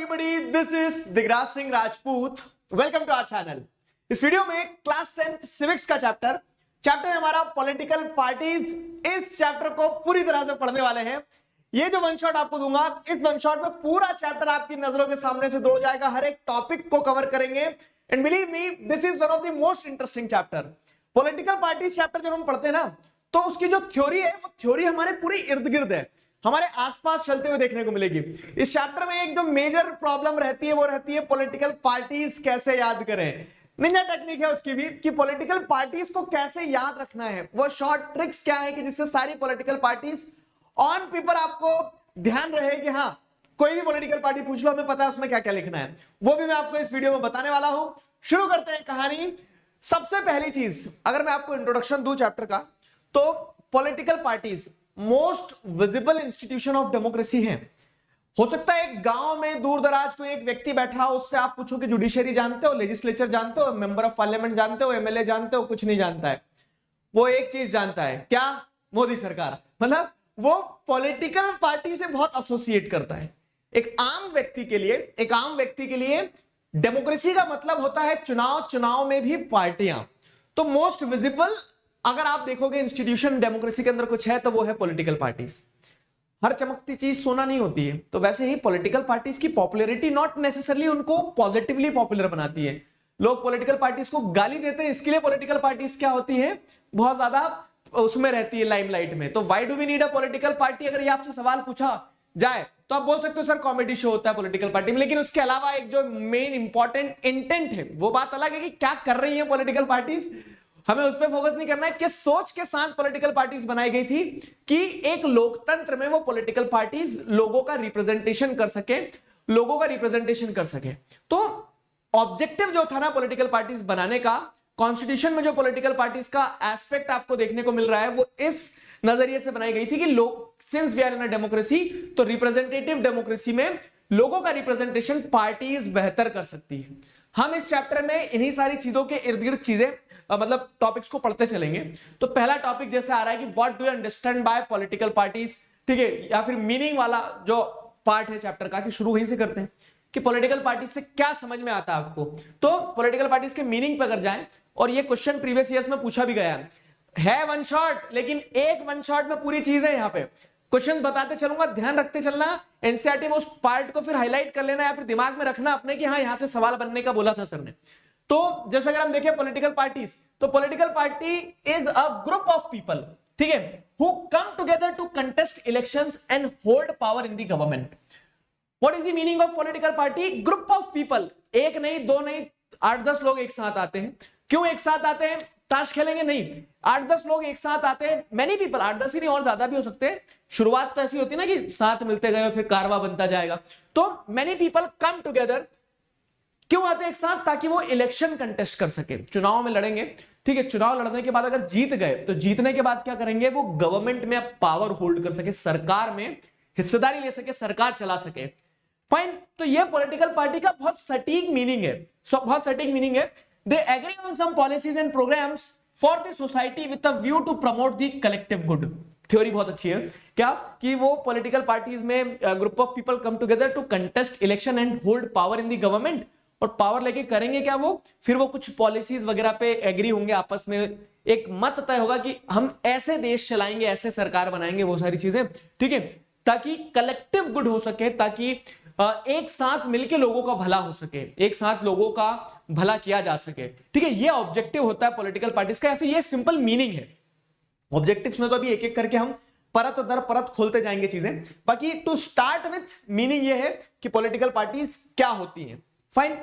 everybody, this is Digraj Singh Rajput. Welcome to our channel. इस video में class 10th civics का chapter है हमारा पॉलिटिकल पार्टीज. इस चैप्टर को पूरी तरह से पढ़ने वाले हैं. ये जो वन शॉट आपको दूंगा, इस वन शॉट में पूरा चैप्टर आपकी नजरों के सामने से दौड़ जाएगा. हर एक टॉपिक को कवर करेंगे and believe me this is one of the most interesting chapter. Political parties chapter जब हम पढ़ते हैं ना, तो उसकी जो थ्योरी है वो थ्योरी हमारे पूरी इर्द गिर्द है, हमारे आसपास चलते हुए देखने को मिलेगी. इस चैप्टर में एक जो मेजर प्रॉब्लम रहती है वो रहती है पॉलिटिकल पार्टीज कैसे याद करें. निंजा टेक्निक है उसकी भी कि पॉलिटिकल पार्टीज को कैसे याद रखना है. वो शॉर्ट ट्रिक्स क्या है कि जिससे सारी पॉलिटिकल पार्टीज ऑन पेपर आपको ध्यान रहे कि हाँ कोई भी पॉलिटिकल पार्टी पूछ लो हमें पता है उसमें क्या क्या लिखना है. वो भी मैं आपको इस वीडियो में बताने वाला हूं. शुरू करते हैं कहानी. सबसे पहली चीज, अगर मैं आपको इंट्रोडक्शन दूं चैप्टर का, तो political parties most visible institution of democracy है. हो सकता है एक गांव में दूर दराज कोई एक व्यक्ति बैठा हो, उससे आप पूछो कि जुडिशरी जानते हो, लेजिस्लेचर जानते हो, मेंबर ऑफ पार्लियामेंट जानते हो, एमएलए जानते हो, कुछ नहीं जानता है. वो एक चीज जानता है, क्या? मोदी सरकार. मतलब वो पॉलिटिकल पार्टी से बहुत एसोसिएट करता है. एक आम व्यक्ति के लिए डेमोक्रेसी का मतलब होता है चुनाव में भी पार्टियां. तो मोस्ट विजिबल अगर आप देखोगे इंस्टीट्यूशन डेमोक्रेसी के अंदर कुछ है तो वो है पॉलिटिकल पार्टीज. हर चमकती चीज सोना नहीं होती है, तो वैसे ही पॉलिटिकल पार्टीज की पॉपुलैरिटी नॉट नेसेसरली उनको पॉजिटिवली पॉपुलर बनाती है. लोग पॉलिटिकल पार्टीज को गाली देते हैं, इसके लिए पॉलिटिकल पार्टीज क्या होती है, बहुत ज्यादा उसमें रहती है लाइमलाइट में. तो why do we need a political party, अगर ये आपसे सवाल पूछा जाए तो आप बोल सकते हो सर कॉमेडी शो होता है पॉलिटिकल पार्टी में. लेकिन उसके अलावा एक जो मेन इंपॉर्टेंट इंटेंट है वो बात अलग है कि क्या कर रही है पॉलिटिकल पार्टीज. हमें उस पर फोकस नहीं करना है. किस सोच के साथ पॉलिटिकल पार्टीज बनाई गई थी कि एक लोकतंत्र में वो पॉलिटिकल पार्टीज लोगों का रिप्रेजेंटेशन कर सके. तो ऑब्जेक्टिव जो था ना पॉलिटिकल पार्टीज बनाने का, कॉन्स्टिट्यूशन में जो पॉलिटिकल पार्टीज का एस्पेक्ट आपको देखने को मिल रहा है वो इस नजरिए से बनाई गई थी कि लोग, since we are in a democracy, तो रिप्रेजेंटेटिव डेमोक्रेसी में लोगों का रिप्रेजेंटेशन पार्टीज बेहतर कर सकती है. हम इस चैप्टर में इन्हीं सारी चीजों के इर्द गिर्द चीजें मतलब टॉपिक्स को पढ़ते चलेंगे. तो पहला टॉपिक जैसे आ रहा है कि what do you understand by political parties, ठीक है, या फिर मीनिंग वाला जो पार्ट है चैप्टर का, कि शुरू वहीं से करते हैं कि पॉलिटिकल पार्टीज से क्या समझ में आता है आपको. तो पॉलिटिकल पार्टीज के मीनिंग पर अगर जाएं, और ये क्वेश्चन प्रीवियस ईयर्स में पूछा भी गया है वन शॉट, लेकिन एक वन शॉट में पूरी चीज है. यहाँ पे क्वेश्चन बताते चलूंगा, ध्यान रखते चलना. एनसीईआरटी में उस पार्ट को फिर हाईलाइट कर लेना या फिर दिमाग में रखना अपने कि हाँ यहां से सवाल बनने का बोला था सर ने. तो जैसे अगर हम देखें पॉलिटिकल पार्टीज, तो political party is a group of people, ठीक है, who come together to contest elections and hold power in the government. What is the meaning of political party? Group of people, एक नहीं, दो नहीं, 8-10 लोग एक साथ आते हैं. क्यों एक साथ आते हैं? ताश खेलेंगे? नहीं, 8-10 लोग एक साथ आते हैं. मेनी पीपल, 8-10 ही नहीं और ज्यादा भी हो सकते हैं. शुरुआत तो ऐसी होती है ना कि साथ मिलते गए फिर कारवा बनता जाएगा. तो मेनी पीपल कम टुगेदर. क्यों आते हैं एक साथ? ताकि वो इलेक्शन कंटेस्ट कर सके, चुनाव में लड़ेंगे, ठीक है. चुनाव लड़ने के बाद अगर जीत गए तो जीतने के बाद क्या करेंगे, वो गवर्नमेंट में पावर होल्ड कर सके, सरकार में हिस्सेदारी ले सके, सरकार चला सके. फाइन. तो ये पॉलिटिकल पार्टी का बहुत सटीक मीनिंग है. They agree on some policies and programmes for the society with a view to promote the collective good. Theory बहुत अच्छी है. क्या कि वो पॉलिटिकल पार्टीज में group of people come together to contest election and hold power in the government. और power लेके करेंगे क्या, वो फिर वो कुछ पॉलिसीज वगैरह पे एग्री होंगे, आपस में एक मत तय होगा कि हम ऐसे देश चलाएंगे, ऐसे सरकार बनाएंगे, वो सारी चीजें, ठीक है, ताकि कलेक्टिव गुड हो सके, ताकि एक साथ मिलके लोगों का भला हो सके, एक साथ लोगों का भला किया जा सके, ठीक है. ये ऑब्जेक्टिव होता है पॉलिटिकल पार्टीज का, या फिर ये सिंपल मीनिंग है. ऑब्जेक्टिव्स में तो अभी एक एक करके हम परत दर परत खोलते जाएंगे चीजें. बाकी टू स्टार्ट विथ मीनिंग ये है कि पॉलिटिकल पार्टीज क्या होती हैं. फाइन.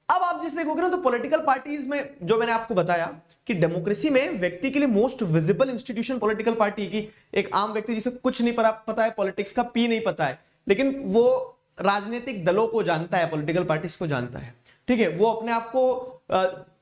अब आप जिस देखोगे ना, तो पॉलिटिकल पार्टीज में जो मैंने आपको बताया कि डेमोक्रेसी में व्यक्ति के लिए most visible institution political party की. एक आम व्यक्ति जिसे कुछ नहीं पता है पॉलिटिक्स का, पी नहीं पता है, लेकिन वो राजनीतिक दलों को जानता है, पॉलिटिकल पार्टीज को जानता है, ठीक है. वो अपने आप को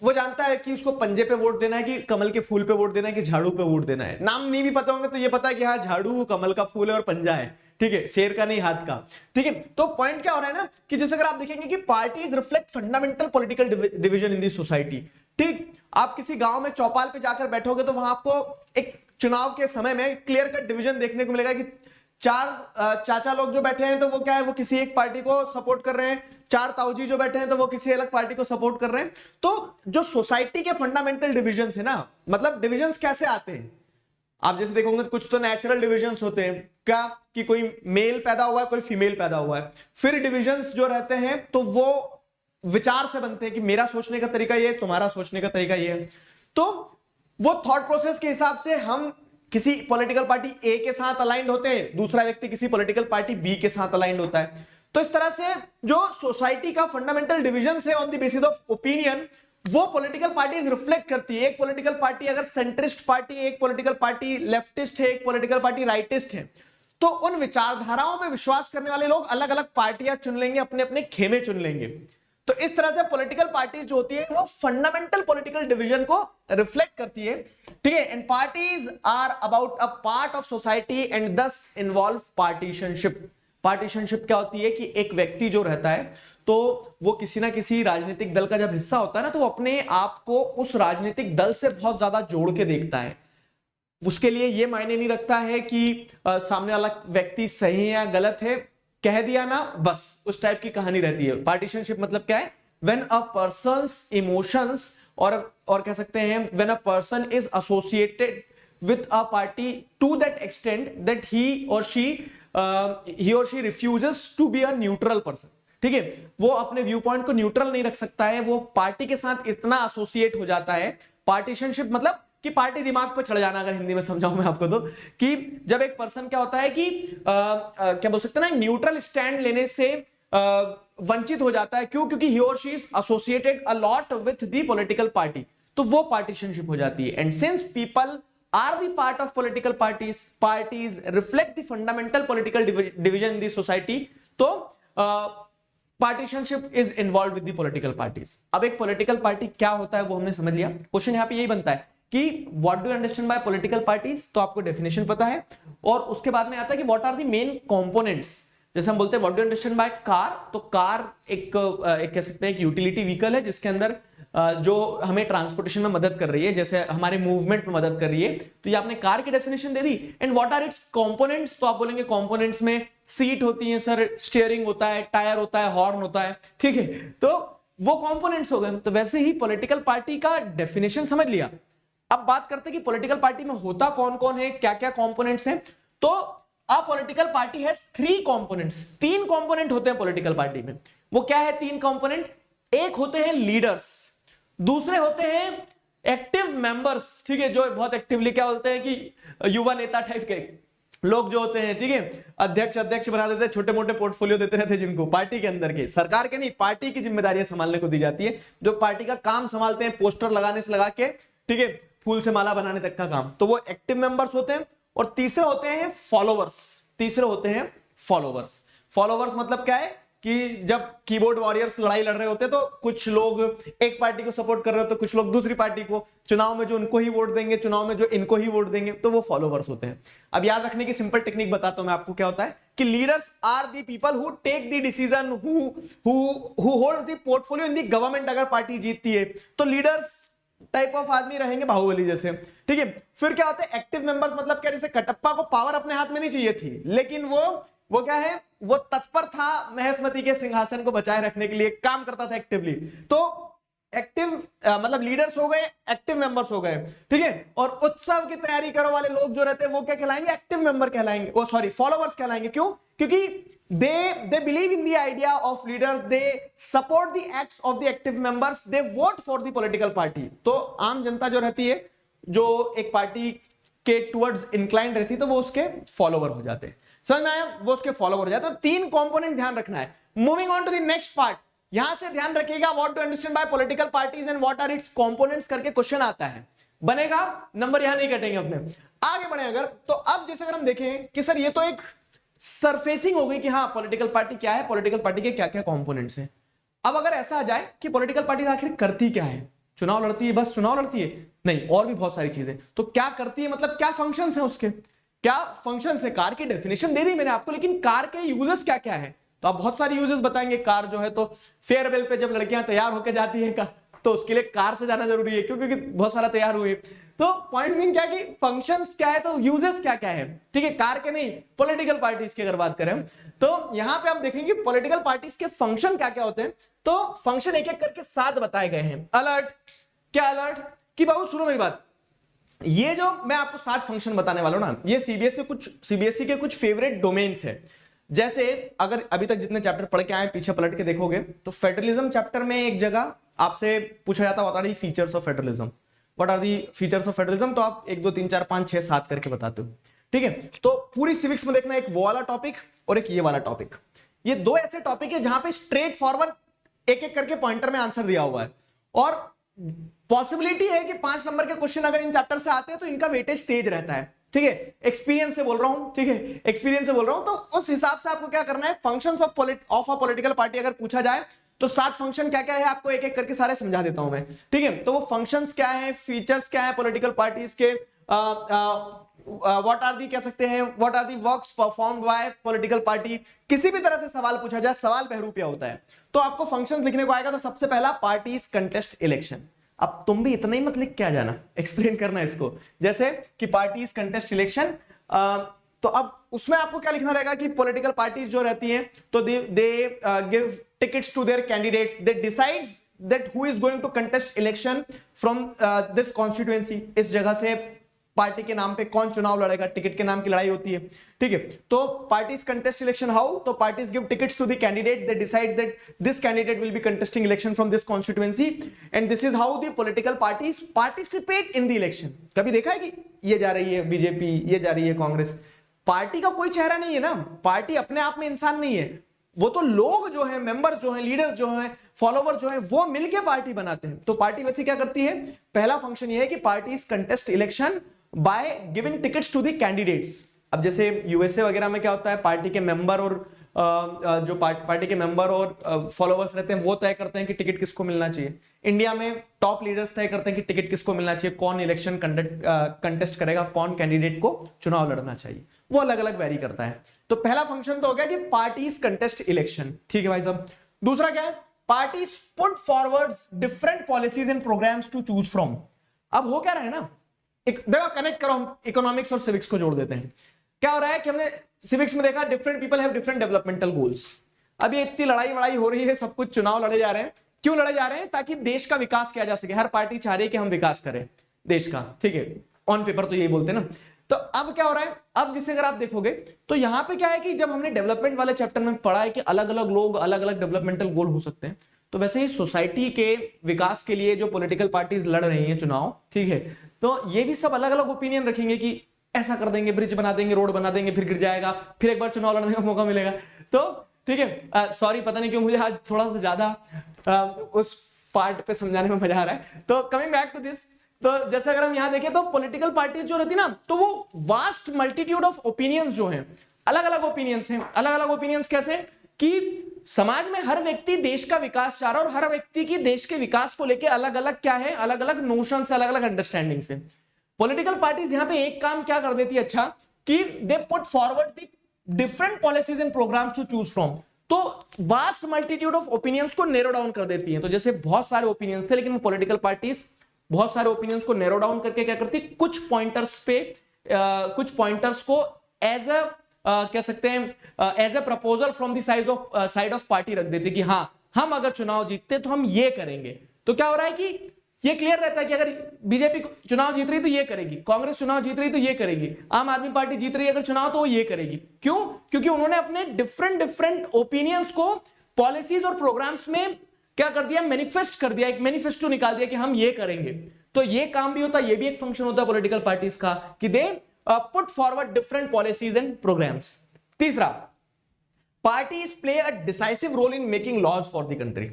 वो जानता है कि उसको पंजे पे वोट देना है, कि कमल के फूल पे वोट देना है, कि झाड़ू पे वोट देना है. नाम नहीं भी पता होंगे तो ये पता है कि हाँ झाड़ू कमल का फूल है और पंजा है, ठीक है, शेर का नहीं हाथ का, ठीक है. तो पॉइंट क्या हो रहा है ना कि जैसे अगर आप देखेंगे कि parties reflect fundamental political division in the society. ठीक, आप किसी गांव में चौपाल पे जाकर बैठोगे तो वहां आपको एक चुनाव के समय में क्लियर कट डिवीजन देखने को मिलेगा कि 4 चाचा लोग जो बैठे हैं तो वो क्या है, वो किसी एक पार्टी को सपोर्ट कर रहे हैं, 4 ताऊजी जो बैठे हैं तो वो किसी अलग पार्टी को सपोर्ट कर रहे हैं। तो जो सोसाइटी के फंडामेंटल डिविजन्स है ना, मतलब डिविजन्स कैसे आते हैं, आप जैसे देखोगे कुछ तो नेचुरल डिविजन्स होते हैं क्या, कि कोई मेल पैदा हुआ है, कोई फीमेल पैदा हुआ है। फिर डिविजन्स जो रहते हैं तो वो विचार से बनते हैं कि मेरा सोचने का तरीका ये, तुम्हारा सोचने का तरीका ये। तो वो थॉट प्रोसेस के हिसाब से हम किसी पॉलिटिकल पार्टी ए के साथ अलाइंड होते हैं, दूसरा व्यक्ति किसी पॉलिटिकल पार्टी बी के साथ अलाइंड होता है। तो इस तरह से जो सोसाइटी का फंडामेंटल डिविजन है on the basis of opinion, वो पॉलिटिकल पार्टीज रिफ्लेक्ट करती है। एक पॉलिटिकल पार्टी अगर सेंट्रिस्ट पार्टी, एक पॉलिटिकल पार्टी लेफ्टिस्ट है, एक पॉलिटिकल पार्टी राइटिस्ट है, तो उन विचारधाराओं में विश्वास करने वाले लोग अलग अलग पार्टियां चुन लेंगे, अपने अपने खेमे चुन लेंगे। तो इस तरह से पॉलिटिकल पार्टीज जो होती है वो फंडामेंटल पॉलिटिकल डिवीजन को रिफ्लेक्ट करती है, ठीक है। And parties are about a part of society and thus involve partisanship. Partisanship क्या होती है कि एक व्यक्ति जो रहता है तो वो किसी ना किसी राजनीतिक दल का जब हिस्सा होता है ना, तो वो अपने आप को उस राजनीतिक दल से बहुत ज्यादा जोड़ के देखता है। उसके लिए ये मायने नहीं रखता है कि सामने वाला व्यक्ति सही है या गलत है, कह दिया ना बस, उस टाइप की कहानी रहती है। पार्टीशनशिप मतलब क्या है, व्हेन अ पर्सन्स इमोशंस और कह सकते हैं when a person is associated with a party to that extent that he or she refuses to be a neutral person, ठीक है। वो अपने व्यू पॉइंट को न्यूट्रल नहीं रख सकता है, वो पार्टी के साथ इतना एसोसिएट हो जाता है। पार्टीशनशिप मतलब कि पार्टी दिमाग पर चढ़ जाना, अगर हिंदी में समझाऊं मैं आपको तो, कि जब एक पर्सन क्या होता है कि क्या बोल सकते हैं ना, न्यूट्रल स्टैंड लेने से वंचित हो जाता है। क्यों? क्योंकि he or she is associated a lot with the political party, तो वो पार्टीशनशिप हो जाती है। And since people are the part of political parties reflect the fundamental political division in the society, तो partisanship is involve with the political parties. अब एक political party क्या होता है वो हमने समझ लिया। क्वेश्चन यहां पे यही बनता है कि what do you understand by political parties, तो आपको डेफिनेशन पता है। और उसके बाद में आता है कि what are the main components. जैसे हम बोलते हैं what do you understand by car, तो कार एक कह सकते हैं एक यूटिलिटी व्हीकल है जिसके अंदर जो हमें ट्रांसपोर्टेशन में मदद कर रही है, जैसे हमारे मूवमेंट में मदद कर रही है। तो ये आपने कार की डेफिनेशन दे दी। And what are its components, तो आप बोलेंगे कंपोनेंट्स में सीट होती है सर, स्टीयरिंग होता है, टायर होता है, हॉर्न होता है, ठीक है। तो वो कंपोनेंट्स हो गए। तो वैसे ही पॉलिटिकल पार्टी का डेफिनेशन समझ लिया। अब बात करते हैं कि पॉलिटिकल पार्टी में होता कौन कौन है, क्या क्या कंपोनेंट्स हैं। तो अ political party has 3 components. 3 component होते हैं पॉलिटिकल पार्टी में। वो क्या है 3 कंपोनेंट? एक होते हैं लीडर्स, दूसरे होते हैं एक्टिव मेंबर्स, ठीक है, जो बहुत एक्टिवली क्या बोलते हैं कि युवा नेता टाइप के लोग जो होते हैं, ठीक है, अध्यक्ष बना देते हैं, छोटे मोटे पोर्टफोलियो देते रहते हैं जिनको पार्टी के अंदर के, सरकार के नहीं, पार्टी की जिम्मेदारियां संभालने को दी जाती है, जो पार्टी का काम संभालते हैं, पोस्टर लगाने से लगा के, ठीक है, फूल से माला बनाने तक का काम। तो वो एक्टिव मेंबर्स होते हैं। और तीसरे होते हैं फॉलोवर्स। फॉलोवर्स मतलब क्या है कि जब कीबोर्ड वॉरियर्स लड़ाई लड़ रहे होते हैं तो कुछ लोग एक पार्टी को सपोर्ट कर रहे होते हैं, कुछ लोग दूसरी पार्टी को, चुनाव में जो उनको ही वोट देंगे, चुनाव में जो इनको ही वोट देंगे, तो वो फॉलोवर्स होते हैं। अब याद रखने की सिंपल टेक्निक बताता हूं मैं आपको क्या होता है कि leaders are the people who take the decision, who hold the portfolio in the government. अगर पार्टी जीतती है तो लीडर्स टाइप ऑफ आदमी रहेंगे, बाहुबली जैसे, ठीक है। फिर क्या होता है एक्टिव मेंबर्स, मतलब क्या, जैसे कटप्पा को पावर अपने हाथ में नहीं चाहिए थी, लेकिन वो क्या है, वो तत्पर था महेशमती के सिंहासन को बचाए रखने के लिए, काम करता था एक्टिवली। तो एक्टिव मतलब लीडर्स हो गए, एक्टिव मेंबर्स हो गए, ठीक है। और उत्सव की तैयारी करो वाले लोग जो रहते हैं वो क्या कहलाएंगे, एक्टिव मेंबर कहलाएंगे, वो सॉरी फॉलोवर्स कहलाएंगे। क्यों? क्योंकि they believe in the idea of leader, they support the acts of the active members, they vote for the political party। तो आम जनता जो रहती है, जो एक पार्टी के टुवर्ड्स इंक्लाइंड रहती है, तो वो उसके फॉलोवर हो जाते हैं। समझ में आया? वो उसके फॉलोवर हो जाते हैं। तो 3 कंपोनेंट ध्यान रखना है। Moving on to the next part, यहां से ध्यान रखिएगा what to understand by political parties and what are its components करके क्वेश्चन आता है, बनेगा, नंबर यहां नहीं कटेंगे अपने, आगे बढ़े अगर। तो अब जैसे अगर हम देखें कि सर ये तो एक सरफेसिंग हो गई कि हाँ पॉलिटिकल पार्टी क्या है, पॉलिटिकल पार्टी के क्या क्या कंपोनेंट्स हैं। अब अगर ऐसा आ जाए कि पॉलिटिकल पार्टी आखिर करती क्या है, चुनाव लड़ती है, बस चुनाव लड़ती है? नहीं, और भी बहुत सारी चीजें। तो क्या करती है मतलब क्या फंक्शंस हैं उसके, क्या फंक्शंस है? कार की डेफिनेशन दे दी मैंने आपको, लेकिन कार के यूजेस क्या क्या है? तो आप बहुत सारी यूजेस बताएंगे। कार जो है तो फेयरवेल पे जब लड़कियां तैयार होकर जाती है तो उसके लिए कार से जाना जरूरी है, क्योंकि बहुत सारा तैयार हुए। तो पॉइंट मीन क्या कि फंक्शंस क्या है तो यूजेस क्या क्या है, ठीक है, कार के नहीं, पॉलिटिकल पार्टीज की अगर बात करें तो यहां पे आप देखेंगे पॉलिटिकल पार्टीज के फंक्शन क्या क्या होते हैं। तो फंक्शन एक एक करके 7 बताए गए हैं। अलर्ट, क्या अलर्ट कि बाबू सुनो मेरी बात, ये जो मैं आपको 7 फंक्शन बताने वाला हूं ना, ये सीबीएसई के कुछ फेवरेट डोमेन्स है। जैसे अगर अभी तक जितने चैप्टर पढ़ के आए पीछे पलट के देखोगे तो फेडरलिज्म चैप्टर में एक जगह आपसे पूछा जाता what are the features of federalism, what are the features of federalism, तो आप 1 2 3 4 5 6 7 करके बताते हो, ठीक है। तो पूरी सिविक्स में देखना एक वो वाला टॉपिक और एक ये वाला टॉपिक, ये 2 ऐसे टॉपिक है जहां पे स्ट्रेट फॉरवर्ड एक एक करके पॉइंटर में आंसर दिया हुआ है, और पॉसिबिलिटी है कि 5 नंबर के क्वेश्चन अगर इन चैप्टर से आते हैं तो इनका वेटेज तेज रहता है, ठीक है। एक्सपीरियंस से बोल रहा हूं, ठीक है, एक्सपीरियंस से बोल रहा हूं। तो उस हिसाब से आपको क्या करना है, functions of a political party अगर पूछा जाए तो 7 फंक्शन क्या क्या है आपको एक एक करके सारे समझा देता हूं मैं, ठीक है। तो वो फंक्शंस क्या है, फीचर्स क्या है पॉलिटिकल पार्टीज के, व्हाट आर दी कह सकते हैं, what are the works performed by political party, किसी भी तरह से सवाल पूछा जाए, सवाल बहरूपिया होता है। तो आपको फंक्शंस लिखने को आएगा तो सबसे पहला पार्टीज कंटेस्ट इलेक्शन। अब तुम भी इतना ही मत लिख के आ जाना, एक्सप्लेन करना इसको, जैसे कि पार्टीज कंटेस्ट इलेक्शन। तो अब उसमें आपको क्या लिखना रहेगा कि पॉलिटिकल पार्टीज जो रहती हैं तो they give tickets to their candidates, they decides that who is going to contest election from this constituency, इस जगह से पार्टी के नाम पे कौन चुनाव लड़ेगा, टिकट के नाम की लड़ाई होती है, ठीक है। तो पार्टीज कंटेस्ट इलेक्शन हाउ, तो parties give tickets to the candidate, they decide that this candidate will be contesting election from this constituency and this is how the political parties participate in the election. कभी देखा है कि ये जा रही है BJP, ये जा रही है कांग्रेस, पार्टी का कोई चेहरा नहीं है ना, पार्टी अपने आप में इंसान नहीं है, वो तो लोग जो है, मेंबर जो है, लीडर जो है, फॉलोवर जो है, वो मिलके पार्टी बनाते हैं। तो पार्टी वैसे क्या करती है, पहला फंक्शन ये है कि parties contest election by giving tickets to the candidates. अब जैसे यूएसए वगैरह में क्या होता है, पार्टी के मेंबर और जो पार्टी के मेंबर और फॉलोवर्स रहते हैं वो तय करते हैं कि टिकट किसको मिलना चाहिए। इंडिया में टॉप लीडर्स तय करते हैं कि टिकट किसको मिलना चाहिए, कौन इलेक्शन कंटेस्ट करेगा, कौन कैंडिडेट को चुनाव लड़ना चाहिए, वो अलग अलग वेरी करता है। तो पहला फंक्शन तो हो गया कि पार्टीज कंटेस्ट इलेक्शन, ठीक है भाई साहब। दूसरा क्या है, parties put forward different policies and programmes to choose from. अब हो क्या रहा है ना, देखो कनेक्ट करो, हम इकोनॉमिक्स और सिविक्स को जोड़ देते हैं। क्या हो रहा है कि हमने सिविक्स में देखा different people have different developmental goals. अब ये इतनी लड़ाई हो रही है, सब कुछ चुनाव लड़े जा रहे हैं, क्यों लड़े जा रहे हैं, ताकि देश का विकास किया जा सके। हर पार्टी चाह रही है कि हम विकास करें देश का, ठीक है, ऑन पेपर तो यही बोलते हैं ना। तो अब क्या हो रहा है, अब जिसे अगर आप देखोगे तो यहां पे क्या है कि जब हमने डेवलपमेंट वाले चैप्टर में पढ़ा है कि अलग अलग लोग अलग अलग डेवलपमेंटल गोल हो सकते हैं, तो वैसे ही सोसाइटी के विकास के लिए जो पॉलिटिकल पार्टीज लड़ रही हैं चुनाव, ठीक है, तो ये भी सब अलग अलग ओपिनियन रखेंगे कि ऐसा कर देंगे, ब्रिज बना देंगे, रोड बना देंगे, फिर गिर जाएगा, फिर एक बार चुनाव लड़ने का मौका मिलेगा। तो ठीक है, सॉरी पता नहीं क्यों मुझे आज थोड़ा सा ज्यादा उस पार्ट पे समझाने में मजा आ रहा है। तो कमिंग बैक टू दिस, तो जैसे अगर हम यहां देखें तो पॉलिटिकल पार्टीज जो रहती ना, तो वो वास्ट मल्टीट्यूड ऑफ ओपिनियंस जो हैं, अलग अलग ओपिनियंस हैं। अलग अलग ओपिनियंस कैसे कि समाज में हर व्यक्ति देश का विकास चाह रहा है और हर व्यक्ति की देश के विकास को लेकर अलग अलग क्या है, अलग अलग नोशन से, अलग अलग अंडरस्टैंडिंग से। पॉलिटिकल पार्टीज यहां पे एक काम क्या कर देती है अच्छा, कि they put forward the different policies and programmes to choose from. तो वास्ट मल्टीट्यूड ऑफ ओपिनियंस को नैरो डाउन कर देती है। तो जैसे बहुत सारे ओपिनियंस थे, लेकिन पॉलिटिकल पार्टीज बहुत सारे ओपिनियंस को नैरो डाउन करके क्या करती, कुछ पॉइंटर्स पे कुछ पॉइंटर्स को एज अ कह सकते हैं as a proposal from the side of party रख देते कि हाँ, हम अगर चुनाव जीतते तो हम ये करेंगे। तो क्या हो रहा है कि ये क्लियर रहता है कि अगर बीजेपी चुनाव जीत रही तो ये करेगी, कांग्रेस चुनाव जीत रही तो ये करेगी, आम आदमी पार्टी जीत रही है अगर चुनाव तो वो ये करेगी। क्यों? क्योंकि उन्होंने अपने डिफरेंट ओपिनियंस को पॉलिसीज और प्रोग्राम्स में क्या कर दिया, मैनिफेस्ट कर दिया, एक मैनिफेस्टो निकाल दिया कि हम ये करेंगे। तो ये काम भी होता है, ये भी एक फंक्शन होता है पॉलिटिकल पार्टीज का कि they put forward different policies and programs. तीसरा, parties play a decisive role in making laws for the country.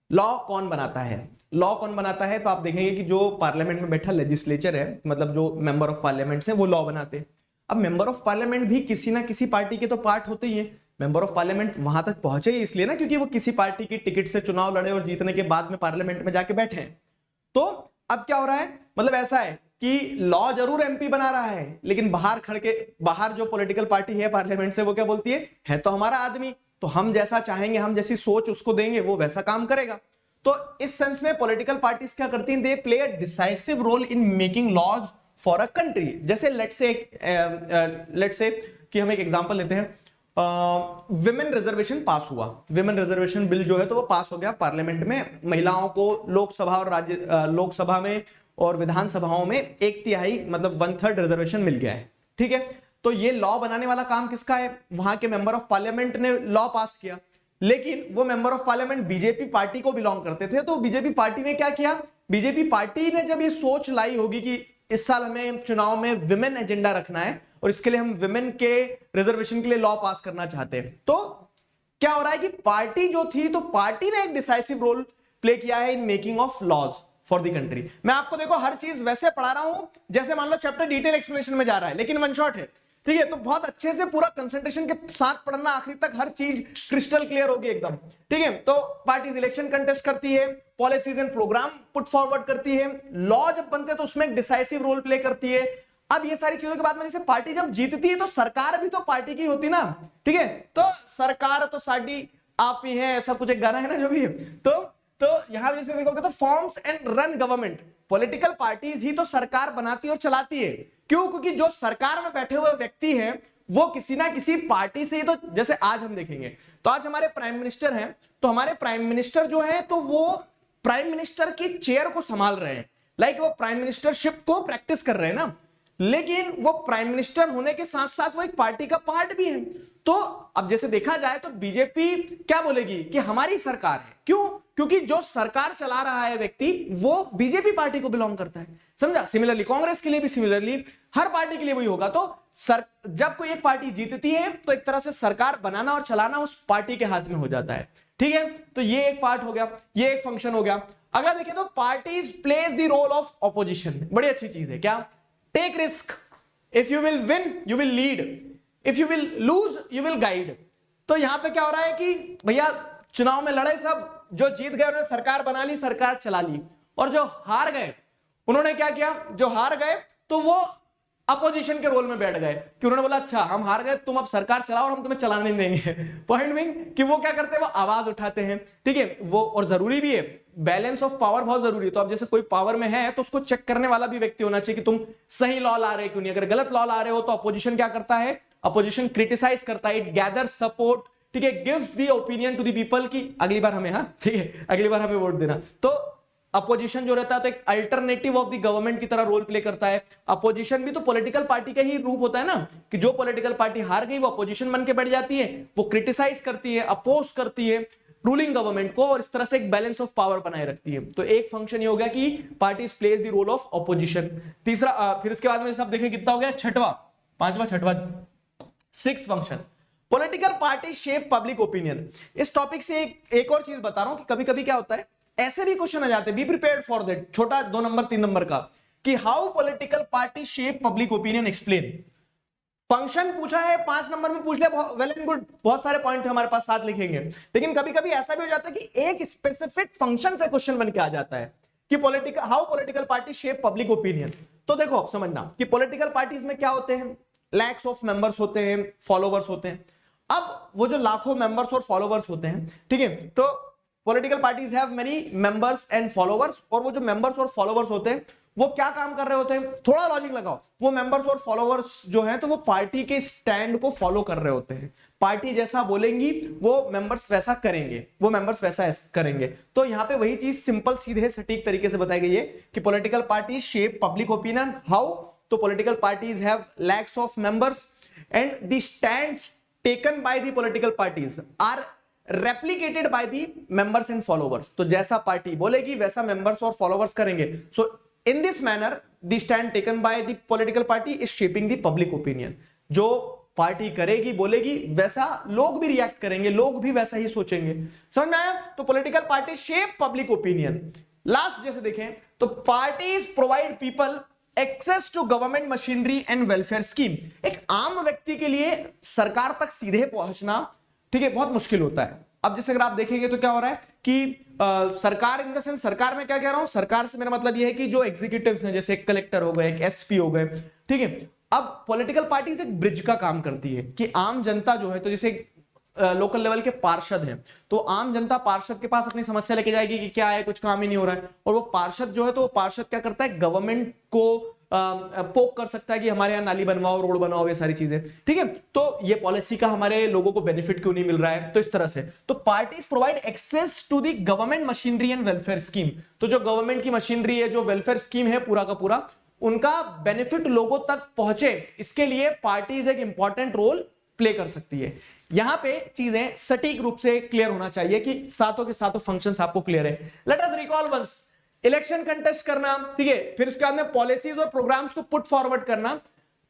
Law कौन बनाता है? लॉ कौन बनाता है? तो आप देखेंगे कि जो पार्लियामेंट में बैठा लेजिस्लेचर है, मतलब जो मेंबर ऑफ पार्लियामेंट है, वो लॉ बनाते हैं। अब मेंबर ऑफ पार्लियामेंट भी किसी ना किसी पार्टी के तो पार्ट होते ही है। मेंबर ऑफ पार्लियामेंट वहां तक पहुंचे ही इसलिए ना क्योंकि वो किसी पार्टी की टिकट से चुनाव लड़े और जीतने के बाद में पार्लियामेंट में जाके बैठे हैं। तो अब क्या हो रहा है, मतलब ऐसा है कि लॉ जरूर एमपी बना रहा है, लेकिन बाहर जो पॉलिटिकल पार्टी है पार्लियामेंट से, वो क्या बोलती है तो हमारा आदमी, तो हम जैसा चाहेंगे, हम जैसी सोच उसको देंगे, वो वैसा काम करेगा। तो इस सेंस में पॉलिटिकल पार्टीज क्या करती हैं, they play a decisive role in making laws for a country. जैसे लेट्स से कि हम एक एग्जांपल लेते हैं, विमेन रिजर्वेशन पास हुआ, विमेन रिजर्वेशन बिल जो है तो वो पास हो गया पार्लियामेंट में, महिलाओं को लोकसभा और लोकसभा में और विधानसभाओं में 1/3 मतलब 1/3 रिजर्वेशन मिल गया है, ठीक है। तो ये लॉ बनाने वाला काम किसका है, वहां के मेंबर ऑफ पार्लियामेंट ने लॉ पास किया, लेकिन वो member of parliament BJP party को बिलोंग करते थे। तो बीजेपी पार्टी ने क्या किया, बीजेपी पार्टी ने जब ये सोच लाई होगी कि इस साल हमें चुनाव में विमेन एजेंडा रखना है और इसके लिए हम विमेन के रिजर्वेशन के लिए लॉ पास करना चाहते हैं, तो क्या हो रहा है कि पार्टी जो थी, तो पार्टी ने एक डिसाइसिव रोल प्ले किया है in making of laws for the country. मैं आपको देखो हर चीज वैसे पढ़ा रहा हूं जैसे मान लो चैप्टर डिटेल एक्सप्लेनेशन में जा रहा है, लेकिन वन शॉट है, ठीक है। तो बहुत अच्छे से पूरा कंसंट्रेशन के साथ पढ़ना, आखिर तक हर चीज क्रिस्टल क्लियर होगी एकदम, ठीक है। तो पार्टीज इलेक्शन कंटेस्ट करती है, policies and programme put forward करती है, लॉ जब बनते हैं तो उसमें एक डिसाइसिव रोल प्ले करती है। अब ये सारी चीजों के बाद में जैसे पार्टी जब जीतती है तो सरकार भी तो पार्टी की होती ना, ठीक है। तो सरकार तो साडी आप ही है, ऐसा कुछ एक गाना है ना जो भी है। तो यहां जैसे देखोगे तो forms and run government, political parties ही तो सरकार बनाती और चलाती है। क्यों? क्योंकि जो सरकार में बैठे हुए व्यक्ति हैं वो किसी ना किसी पार्टी से ही, तो जैसे आज हम देखेंगे तो आज हमारे प्राइम मिनिस्टर हैं, तो हमारे प्राइम मिनिस्टर जो है तो वो प्राइम मिनिस्टर की चेयर को संभाल रहे हैं, लाइक वो प्राइम मिनिस्टरशिप को प्रैक्टिस कर रहे हैं ना, लेकिन वो प्राइम मिनिस्टर होने के साथ साथ वो एक पार्टी का पार्ट भी है। तो अब जैसे देखा जाए तो बीजेपी क्या बोलेगी कि हमारी सरकार है, क्यों? क्योंकि जो सरकार चला रहा है व्यक्ति वो बीजेपी पार्टी को बिलोंग करता है, समझा। सिमिलरली कांग्रेस के लिए भी, सिमिलरली हर पार्टी के लिए वही होगा। तो जब कोई एक पार्टी जीतती है तो एक तरह से सरकार बनाना और चलाना उस पार्टी के हाथ में हो जाता है, ठीक है। तो ये एक पार्ट हो गया, ये एक फंक्शन हो गया। अगला देखिए तो parties plays the role of opposition, बड़ी अच्छी चीज है क्या, take risk, if you will win you will lead, if you will lose you will guide. तो यहां पे क्या हो रहा है कि भैया चुनाव में लड़े सब, जो जीत गए उन्होंने सरकार बना ली, सरकार चला ली, और जो हार गए उन्होंने क्या किया, जो हार गए तो वो अपोजिशन के रोल में बैठ गए कि उन्होंने बोला अच्छा हम हार गए, तुम अब सरकार चलाओ और हम तुम्हें चलाने नहीं देंगे। पॉइंट बिंग कि वो क्या करते हैं, वो आवाज उठाते हैं, ठीक है। वो और जरूरी भी है, बैलेंस ऑफ पावर बहुत जरूरी है। तो अब जैसे कोई पावर में है तो उसको चेक करने वाला भी व्यक्ति होना चाहिए कि तुम सही लॉ ला रहे क्यों नहीं। अगर गलत लॉ ला रहे हो तो अपोजिशन क्या करता है, अपोजिशन क्रिटिसाइज करता है, इट गैदर सपोर्ट, ठीक है, gives the opinion to the people की अगली बार हमें, हाँ ठीक है, अगली बार हमें वोट देना। तो अपोजिशन जो रहता है तो एक अल्टरनेटिव ऑफ द गवर्नमेंट की तरह रोल प्ले करता है। अपोजिशन भी तो पॉलिटिकल पार्टी का ही रूप होता है ना, कि जो पॉलिटिकल पार्टी हार गई वो अपोजिशन बन के बैठ जाती है, वो क्रिटिसाइज करती है, अपोज करती है रूलिंग गवर्नमेंट को, और इस तरह से एक बैलेंस ऑफ पावर बनाए रखती है। तो एक फंक्शन ये हो गया कि parties plays the role of opposition. तीसरा, फिर इसके बाद में सब देखें कितना हो गया, छठवां, sixth function, political party shape public opinion. इस टॉपिक से एक और चीज बता रहा हूं कि कभी कभी क्या होता है, ऐसे भी क्वेश्चन आ जाते हैं, बी प्रिपेयर्ड फॉर दैट, छोटा 2 नंबर 3 नंबर का, कि how political party shape public opinion explain. Function पूछा है 5 नंबर में पूछ लिया, वेल एंड गुड, बहुत सारे पॉइंट हमारे पास साथ लिखेंगे, लेकिन कभी कभी ऐसा भी हो जाता है कि एक स्पेसिफिक फंक्शन से क्वेश्चन बन के आ जाता है कि how political party shape public opinion. तो देखो आप समझना कि पॉलिटिकल पार्टीज में क्या होते हैं, लैक्स ऑफ मेंबर्स होते हैं, फॉलोवर्स होते हैं। अब वो जो लाखों मेंबर्स और फॉलोवर्स होते हैं, ठीक है, तो political parties have many members and followers, और वो जो मेंबर्स और फॉलोवर्स होते हैं वो क्या काम कर रहे होते हैं, थोड़ा लॉजिक लगाओ, वो मेंबर्स और फॉलोवर्स जो हैं तो वो पार्टी के स्टैंड को फॉलो कर रहे होते हैं, पार्टी जैसा बोलेंगी वो मेंबर्स वैसा करेंगे, वो मेंबर्स वैसा करेंगे। तो यहां पे वही चीज सिंपल सीधे सटीक तरीके से बताई गई है कि political party shape public opinion, how, तो political parties have lakhs of members and the stands taken by the political parties are replicated by the members and followers. तो जैसा पार्टी बोलेगी वैसा मेंबर्स और फॉलोवर्स करेंगे। So in this manner the stand taken by the political party is shaping the public opinion. जो party करेगी बोलेगी वैसा लोग भी रिएक्ट करेंगे, लोग भी वैसा ही सोचेंगे। समझ में आया? तो political party shape public opinion. Last जैसे देखें तो parties provide people access to government machinery and welfare scheme. एक आम व्यक्ति के लिए सरकार तक सीधे पहुंचना, ठीक है, बहुत मुश्किल होता है। अब जैसे अगर आप देखेंगे तो क्या हो रहा है कि सरकार इन द सेंस, सरकार में क्या कह रहा हूं, सरकार से मेरा मतलब यह है कि जो एग्जीक्यूटिव्स हैं, जैसे एक कलेक्टर हो गए, एक एसपी हो गए, ठीक है। अब पॉलिटिकल पार्टीज एक ब्रिज का काम करती है कि आम जनता जो है, तो जैसे लोकल लेवल के पार्षद हैं, तो आम जनता पार्षद के पास अपनी समस्या लेके जाएगी कि क्या है, कुछ काम ही नहीं हो रहा है, और वो पार्षद जो है, तो वो पार्षद क्या करता है, गवर्नमेंट को पोक कर सकता है कि हमारे यहाँ नाली बनवाओ, रोड बनवाओ, ये सारी चीजें, ठीक है। तो ये पॉलिसी का हमारे लोगों को बेनिफिट क्यों नहीं मिल रहा है, तो इस तरह से। तो parties provide access to the government machinery and welfare scheme, तो जो गवर्नमेंट की मशीनरी है, जो वेलफेयर स्कीम है पूरा का पूरा, उनका बेनिफिट लोगों तक पहुंचे, इसके लिए पार्टीज एक इंपॉर्टेंट रोल प्ले कर सकती है। यहां पे चीजें सटीक रूप से क्लियर होना चाहिए कि सातों के सातों फंक्शंस आपको क्लियर है। Let us recall once, election contest करना, ठीक है, फिर उसके बाद में पॉलिसीज और प्रोग्राम्स को पुट फॉरवर्ड करना,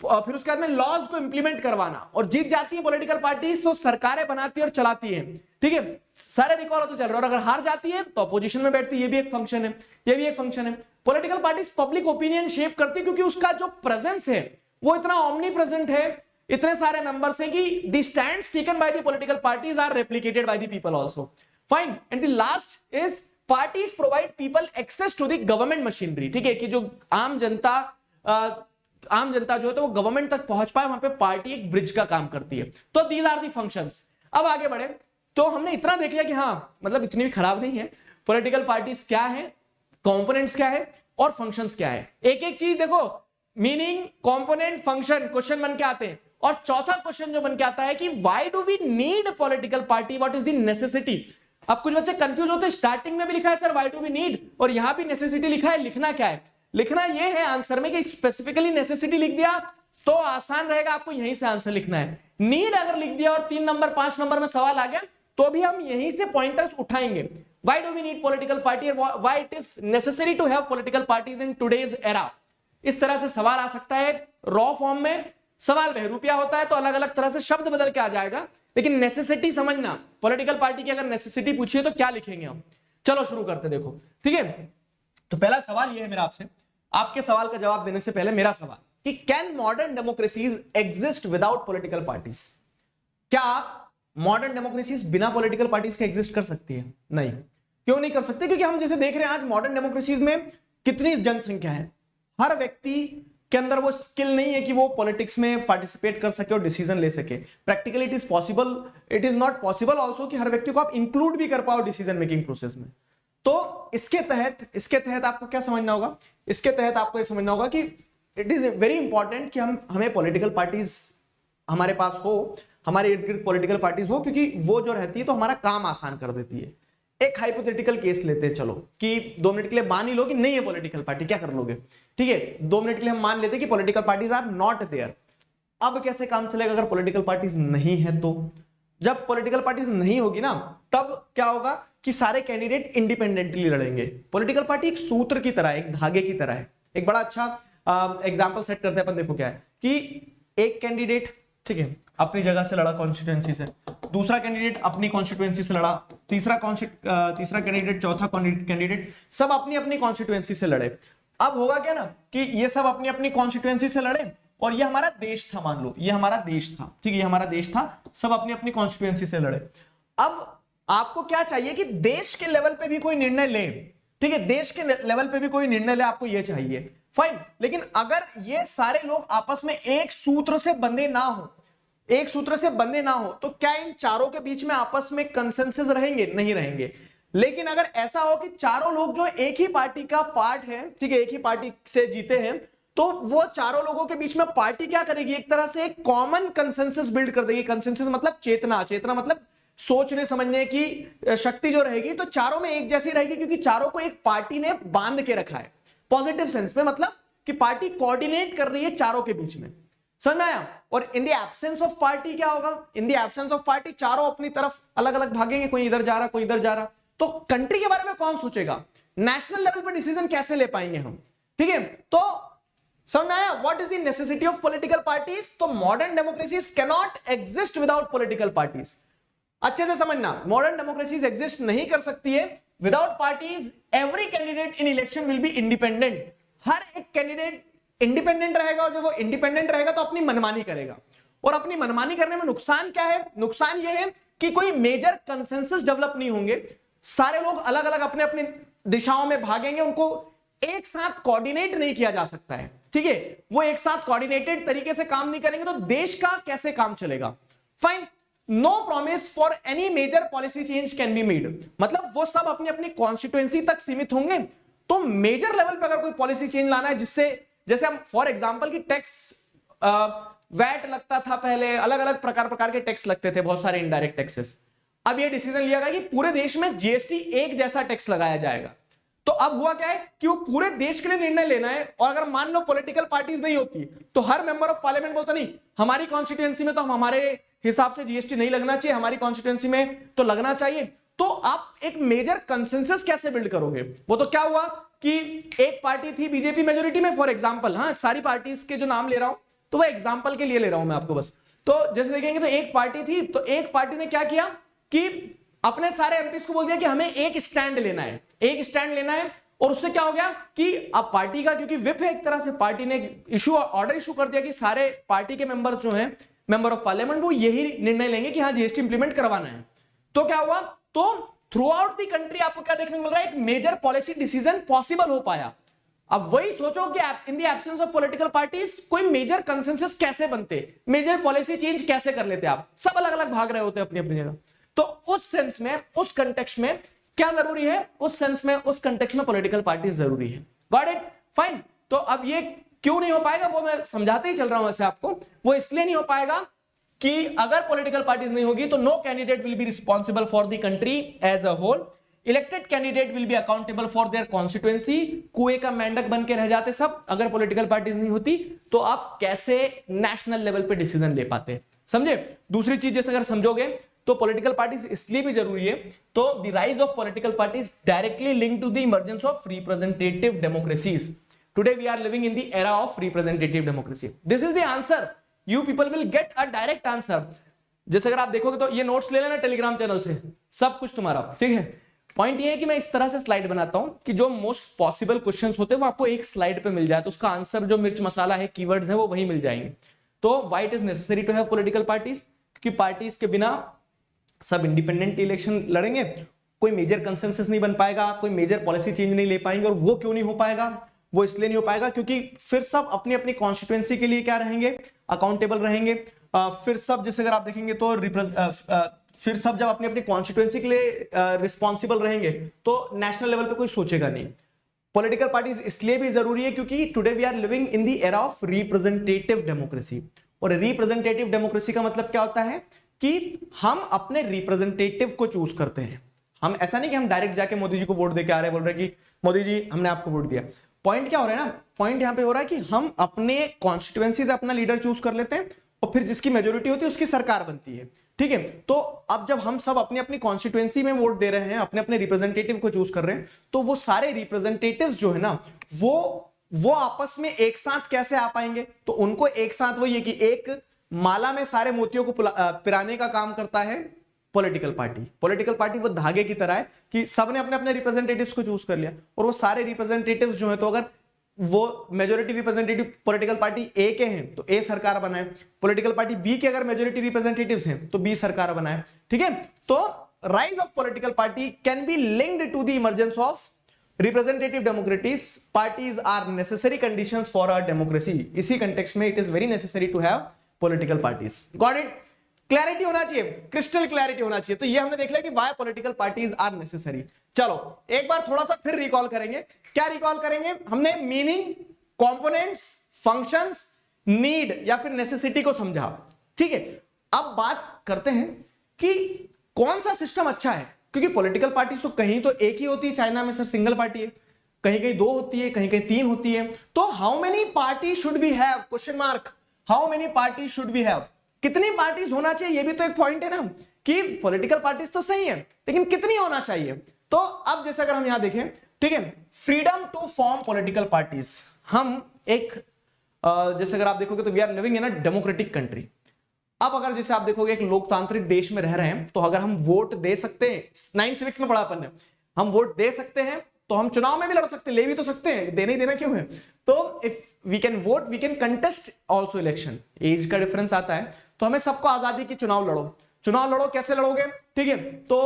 फिर उसके बाद में लॉज को इंप्लीमेंट करवाना, और जीत जाती है पॉलिटिकल पार्टीज तो सरकारें बनाती है और चलाती है, ठीक है, सारे रिकॉल होते चल रहे हैं। और अगर हार जाती है तो अपोजिशन में बैठती है, ये भी एक फंक्शन है, ये भी एक फंक्शन है। Political parties public opinion shape करती है, क्योंकि उसका जो प्रेजेंस है वो इतना ऑमनी प्रेजेंट है, इतने सारे मेंबर्स हैं कि the stands taken by the political parties are replicated by the people also. Fine, and the last is parties provide people access to the government machinery, ठीक है, कि जो आम जनता जो है तो वो गवर्नमेंट तक पहुंच पाए, वहां पे पार्टी एक ब्रिज का काम करती है। तो दीज आर दी फंक्शंस। अब आगे बढ़े तो हमने इतना देख लिया कि हाँ, मतलब इतनी भी खराब नहीं है, पॉलिटिकल पार्टीज क्या है, कंपोनेंट्स क्या है और फंक्शंस क्या है। एक एक चीज देखो, मीनिंग, कंपोनेंट, फंक्शन, क्वेश्चन बन के आते हैं। और चौथा क्वेश्चन जो बन के आता है कि why do we need political party, what is the necessity. अब कुछ बच्चे कंफ्यूज होते हैं, स्टार्टिंग में भी लिखा है sir why do we need, और यहां भी नेसेसिटी लिखा है, लिखना क्या है। लिखना यह है आंसर में कि स्पेसिफिकली नेसेसिटी लिख दिया तो आसान रहेगा, आपको यहीं से आंसर लिखना है। नीड अगर लिख दिया और 3 नंबर 5 नंबर में सवाल आ गया तो भी हम यहीं से पॉइंटर्स उठाएंगे। Why do we need political party, why it is necessary to have political parties in today's era. इस तरह से सवाल आ सकता है रॉ फॉर्म में। सवाल बहरूपिया होता है तो अलग अलग तरह से शब्द बदल के आ जाएगा, लेकिन नेसेसिटी समझना, पॉलिटिकल पार्टी की अगर नेसेसिटी पूछिए तो क्या लिखेंगे हम। चलो शुरू करते, देखो, ठीक है। तो पहला सवाल यह है मेरा आपसे, आपके सवाल का जवाब देने से पहले मेरा सवाल कि can modern democracies exist without political parties. क्या मॉडर्न डेमोक्रेसीज बिना पॉलिटिकल पार्टीज के एग्जिस्ट कर सकती है? नहीं। क्यों नहीं कर सकती? क्योंकि हम जैसे देख रहे हैं आज मॉडर्न डेमोक्रेसीज में कितनी जनसंख्या है, हर व्यक्ति के अंदर वो स्किल नहीं है कि वो पॉलिटिक्स में पार्टिसिपेट कर सके और डिसीजन ले सके। Practically it is possible, it is not possible also कि हर व्यक्ति को आप इंक्लूड भी कर पाओ डिसीजन मेकिंग प्रोसेस में। तो इसके तहत आपको क्या समझना होगा? इसके तहत आपको ये समझना होगा कि इट इज वेरी इंपॉर्टेंट कि हमें पॉलिटिकल पार्टीज हमारे पास हो, हमारे इर्द गिर्द पॉलिटिकल पार्टीज हो, क्योंकि वो जो रहती है तो हमारा काम आसान कर देती है। एक हाइपोथेटिकल केस लेते हैं, चलो, कि 2 मिनट के लिए मान ही लो कि नहीं है पॉलिटिकल पार्टी, क्या कर लोगे? ठीक है, 2 मिनट के लिए हम मान लेते हैं कि political parties are not there. अब कैसे काम चलेगा अगर पॉलिटिकल पार्टीज नहीं है? तो जब पॉलिटिकल पार्टीज नहीं होगी ना, तब क्या होगा कि सारे कैंडिडेट इंडिपेंडेंटली लड़ेंगे। पॉलिटिकल पार्टी एक सूत्र की तरह है, एक धागे की तरह है। एक बड़ा अच्छा एग्जाम्पल सेट करते हैं अपन, देखो क्या है कि एक कैंडिडेट, ठीक है, अपनी जगह से लड़ा कॉन्स्टिट्यूएंसी से, दूसरा कैंडिडेट अपनी कॉन्स्टिट्यूएंसी से लड़ा, तीसरा कैंडिडेट, चौथा कैंडिडेट, सब अपनी अपनी कॉन्स्टिट्यूएंसी से लड़े। अब होगा क्या ना कि ये सब अपनी अपनी कॉन्स्टिट्यूएंसी से लड़े, और ये हमारा देश था, मान लो ये हमारा देश था, ठीक है, ये हमारा देश था, सब अपनी अपनी कॉन्स्टिट्यूएंसी से लड़े। अब आपको क्या चाहिए कि देश के लेवल पे भी कोई निर्णय ले, ठीक है, देश के लेवल पे भी कोई निर्णय ले, आपको ये चाहिए, फाइन। लेकिन अगर ये सारे लोग आपस में एक सूत्र से बंधे ना हो, एक सूत्र से बंधे ना हो, तो क्या इन चारों के बीच में आपस में कंसेंसस रहेंगे? नहीं रहेंगे। लेकिन अगर ऐसा हो कि चारों लोग जो एक ही पार्टी का पार्ट है, ठीक है, एक ही पार्टी से जीते हैं, तो वो चारों लोगों के बीच में पार्टी क्या करेगी? एक तरह से एक कॉमन कंसेंसस बिल्ड कर देगी। कंसेंसस मतलब चेतना, चेतना मतलब सोचने समझने की शक्ति जो रहेगी, तो चारों में एक जैसी रहेगी, क्योंकि चारों को एक पार्टी ने बांध के रखा है। पॉजिटिव सेंस में मतलब कि पार्टी कोऑर्डिनेट कर रही है चारों के बीच में, समझ में आया? और in the absence of party क्या होगा? In the absence of party चारों अपनी तरफ अलग अलग भागेंगे, कोई इधर जा रहा, कोई इधर जा रहा। तो कंट्री के बारे में कौन सोचेगा? नेशनल लेवल पर डिसीजन कैसे ले पाएंगे हम? ठीक है, तो समझ में आया? What is the necessity of political parties? तो modern democracies can not exist without political parties. अच्छे से समझना, मॉडर्न डेमोक्रेसीज एग्जिस्ट नहीं कर सकती है without parties. Every candidate in election will be independent. हर एक कैंडिडेट इंडिपेंडेंट रहेगा, और जब वो इंडिपेंडेंट रहेगा तो अपनी मनमानी करेगा। और अपनी मनमानी करने में नुकसान क्या है? नुकसान यह है कि कोई मेजर कंसेंसस डेवलप नहीं होंगे, सारे लोग अलग अलग अपने अपने दिशाओं में भागेंगे, उनको एक साथ कोऑर्डिनेट नहीं किया जा सकता है, ठीक है, वो एक साथ कोऑर्डिनेटेड तरीके से काम नहीं करेंगे, तो देश का कैसे काम चलेगा? Fine, no promise for any major policy change can be made, मतलब वो सब अपनी अपनी कॉन्स्टिट्यूएंसी तक सीमित होंगे। तो मेजर लेवल पे अगर कोई पॉलिसी चेंज लाना है, जिससे जैसे हम फॉर एग्जांपल की टैक्स वैट लगता था पहले, अलग अलग प्रकार के टैक्स लगते थे, बहुत सारे इनडायरेक्ट टैक्सेस। अब ये डिसीजन लिया गया कि पूरे देश में जीएसटी एक जैसा टैक्स लगाया जाएगा। तो अब हुआ क्या है कि वो पूरे देश के लिए निर्णय लेना है, और अगर मान लो पॉलिटिकल पार्टीज नहीं होती तो हर मेंबर ऑफ पार्लियामेंट बोलता नहीं, हमारी कॉन्स्टिट्यूएंसी में तो हम हमारे हिसाब से जीएसटी नहीं लगना चाहिए, हमारी कॉन्स्टिट्यूएंसी में तो लगना चाहिए। तो आप एक मेजर कंसेंसस कैसे बिल्ड करोगे? वो तो क्या हुआ कि एक पार्टी थी बीजेपी मेजोरिटी में, फॉर एग्जाम्पल, हाँ सारी पार्टीज के जो नाम ले रहा हूं तो वह एग्जाम्पल के लिए ले रहा हूं मैं आपको बस। तो जैसे देखेंगे तो एक पार्टी थी, तो एक पार्टी ने क्या किया कि अपने सारे एमपीज को बोल दिया कि हमें एक स्टैंड लेना है, एक स्टैंड लेना है। और उससे क्या हो गया कि अब पार्टी का, क्योंकि विप है एक तरह से, पार्टी ने ऑर्डर इशू कर दिया कि सारे पार्टी के मेंबर जो हैं, मेंबर ऑफ पार्लियामेंट, वो यही निर्णय लेंगे कि हाँ जीएसटी इंप्लीमेंट करवाना है। तो क्या हुआ, तो थ्रू आउट द कंट्री आपको क्या देखने को मिल रहा है, एक मेजर पॉलिसी डिसीजन पॉसिबल हो पाया। अब वही सोचो कि in the absence of political parties कोई मेजर कंसेंसस कैसे बनते, मेजर पॉलिसी चेंज कैसे कर लेते? आप सब अलग अलग भाग रहे होते अपनी अपनी जगह। तो उस सेंस में, उस कंटेक्स्ट में क्या जरूरी है, उस सेंस में, उस कंटेक्स्ट में पॉलिटिकल पार्टीज जरूरी है। Got it? फाइन। तो अब ये क्यों नहीं हो पाएगा वो मैं समझाते ही चल रहा हूं वैसे आपको। वो इसलिए नहीं हो पाएगा कि अगर पॉलिटिकल पार्टीज नहीं होगी तो no candidate will be responsible for the country as a whole, elected candidate will be accountable for their constituency. कुएं का मेंढक बन के रह जाते सब अगर पॉलिटिकल पार्टीज नहीं होती। तो आप कैसे नेशनल लेवल पे डिसीजन ले पाते, समझे? दूसरी चीज जैसे अगर समझोगे तो पॉलिटिकल पार्टीज इसलिए भी जरूरी है, तो the rise of political parties directly linked to the emergence of representative democracies. Today we are living in the era of representative democracy. This is the answer, you people will get a direct answer. जैसे अगर आप देखोगे तो ये notes ले लेना Telegram channel से, सब कुछ तुम्हारा, ठीक है? पॉइंट ये है कि मैं इस तरह से स्लाइड बनाता हूं कि जो मोस्ट पॉसिबल क्वेश्चंस होते हैं वो आपको एक स्लाइड पे मिल जाए, तो उसका आंसर जो मिर्च मसाला है, कीवर्ड्स है, वो वही मिल जाएंगे। तो why it is necessary to have political parties? क्योंकि पार्टीज के बिना सब इंडिपेंडेंट इलेक्शन लड़ेंगे, कोई मेजर कंसेंसस नहीं बन पाएगा, कोई मेजर पॉलिसी चेंज नहीं ले पाएंगे। और वो क्यों नहीं हो पाएगा? वो इसलिए नहीं हो पाएगा क्योंकि फिर सब अपनी अपनी कॉन्स्टिट्यूएंसी के लिए क्या रहेंगे, अकाउंटेबल रहेंगे। फिर सब जैसे अगर आप देखेंगे तो फिर सब जब अपनी अपनी कॉन्स्टिट्यूएंसी के लिए रिस्पॉन्सिबल रहेंगे तो नेशनल लेवल पे कोई सोचेगा नहीं। पॉलिटिकल पार्टीज इसलिए भी जरूरी है क्योंकि today we are living in the era of representative democracy. और रिप्रेजेंटेटिव डेमोक्रेसी का मतलब क्या होता है कि हम अपने रिप्रेजेंटेटिव को चूज करते हैं। हम ऐसा नहीं कि हम डायरेक्ट जाके मोदी जी को वोट देके आ रहे हैं, बोल रहे हैं कि मोदी जी हमने आपको वोट दिया। पॉइंट क्या हो रहा है ना, पॉइंट यहां पे हो रहा है कि हम अपने कॉन्स्टिट्यूएंसी से अपना लीडर चूज कर लेते हैं और फिर जिसकी मेजोरिटी होती है उसकी सरकार बनती है, ठीक है? तो अब जब हम सब अपनी अपनी कॉन्स्टिट्यूएंसी में वोट दे रहे हैं, अपने अपने रिप्रेजेंटेटिव को चूज कर रहे हैं, तो वो सारे रिप्रेजेंटेटिव्स जो है ना, वो आपस में एक साथ कैसे आ पाएंगे? तो उनको एक साथ वो ये कि एक माला में सारे मोतियों को पिराने का काम करता है पॉलिटिकल पार्टी। पॉलिटिकल पार्टी वो धागे की तरह है कि सबने अपने अपने रिप्रेजेंटेटिव्स को चूज कर लिया, और वो सारे रिप्रेजेंटेटिव्स जो है, तो अगर वो मेजोरिटी रिप्रेजेंटेटिव पॉलिटिकल पार्टी ए के हैं तो ए सरकार बनाए, पॉलिटिकल पार्टी बी के अगर मेजोरिटी रिप्रेजेंटेटिव्स हैं तो बी सरकार बनाए, ठीक है? तो rise of political party can be linked to the emergence of representative democracies. Parties are necessary conditions for our democracy. इसी कंटेक्स्ट में it is very necessary to have political parties. Got it? Clarity होना चाहिए, crystal clarity होना चाहिए। तो ये हमने देख लिया कि why political parties are necessary. चलो एक बार थोड़ा सा फिर रिकॉल करेंगे। क्या रिकॉल करेंगे? हमने मीनिंग, कंपोनेंट्स, फंक्शंस, नीड या फिर नेसेसिटी को समझा, ठीक है? अब बात करते हैं कि कौन सा सिस्टम अच्छा है, क्योंकि पॉलिटिकल पार्टीज तो कहीं तो एक ही होती है, चाइना में सर सिंगल पार्टी है, कहीं कहीं दो होती है, कहीं कहीं तीन होती है। तो how many party should we have? Question mark. How many party should we have? कितनी पार्टीज होना चाहिए? ये भी तो एक पॉइंट है ना कि पॉलिटिकल पार्टीज तो सही है लेकिन कितनी होना चाहिए? तो अब जैसे अगर हम यहां देखें, ठीक है, freedom to form political parties. हम एक जैसे अगर आप देखोगे तो we are living in a democratic country. अब अगर जैसे आप देखोगे एक लोकतांत्रिक देश में रह रहे हैं, तो अगर हम वोट दे सकते हैं, 9 सिविक्स में पढ़ा अपन ने, हम वोट दे सकते हैं तो हम चुनाव में भी लड़ सकते हैं, ले भी तो सकते हैं, देना ही देना क्यों है? तो if we can vote we can contest also election. Age का डिफरेंस आता है, तो हमें सबको आजादी की चुनाव लड़ो। चुनाव लड़ो, कैसे लड़ोगे? ठीक है, तो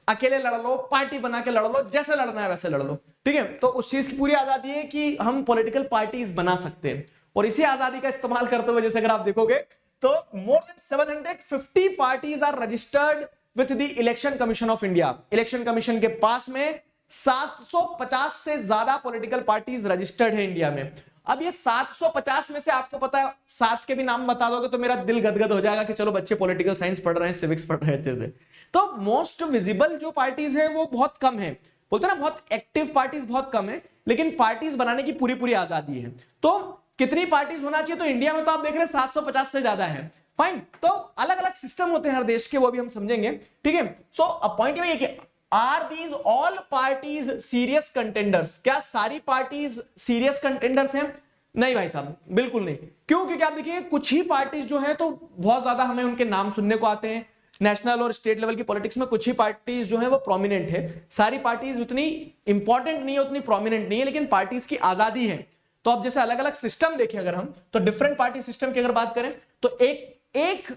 अकेले लड़ लो, पार्टी बना के लड़ लो, जैसे लड़ना है वैसे लड़ लो, ठीक है? तो उस चीज की पूरी आजादी है कि हम पॉलिटिकल पार्टीज बना सकते हैं। और इसी आजादी का इस्तेमाल करते हुए जैसे अगर आप देखोगे तो more than 750 parties are registered with the election commission of India. Election commission के पास में 750 से ज्यादा पॉलिटिकल पार्टीज रजिस्टर्ड है इंडिया में। अब ये 750 में से आपको पता है 7 के भी नाम बता दोगे तो मेरा दिल गदगद हो जाएगा कि चलो बच्चे पॉलिटिकल साइंस पढ़ रहे हैं, सिविक्स पढ़ रहे हैं अच्छे से। तो मोस्ट विजिबल जो पार्टीज है वो बहुत कम है, बोलते हैं ना बहुत एक्टिव पार्टीज बहुत कम है, लेकिन पार्टीज बनाने की पूरी पूरी आजादी है। तो कितनी पार्टीज होना चाहिए, तो इंडिया में तो आप देख रहे हैं 750 से ज्यादा है। फाइन, तो अलग अलग सिस्टम होते हैं हर देश के, वो भी हम समझेंगे, ठीक है। सो पॉइंट ये है कि are these all parties serious contenders, क्या सारी पार्टीज सीरियस कंटेंडर्स हैं? नहीं भाई साहब, बिल्कुल नहीं। क्यों? क्योंकि आप देखिए कुछ ही पार्टीज जो है तो बहुत ज्यादा हमें उनके नाम सुनने को आते हैं। नेशनल और स्टेट लेवल की पॉलिटिक्स में कुछ ही पार्टीज जो है वो प्रोमिनेंट है, सारी पार्टीज उतनी इंपॉर्टेंट नहीं है, उतनी प्रोमिनेंट नहीं है, लेकिन पार्टीज की आजादी है। तो अब जैसे अलग अलग सिस्टम देखें अगर हम, तो डिफरेंट पार्टी सिस्टम की अगर बात करें तो एक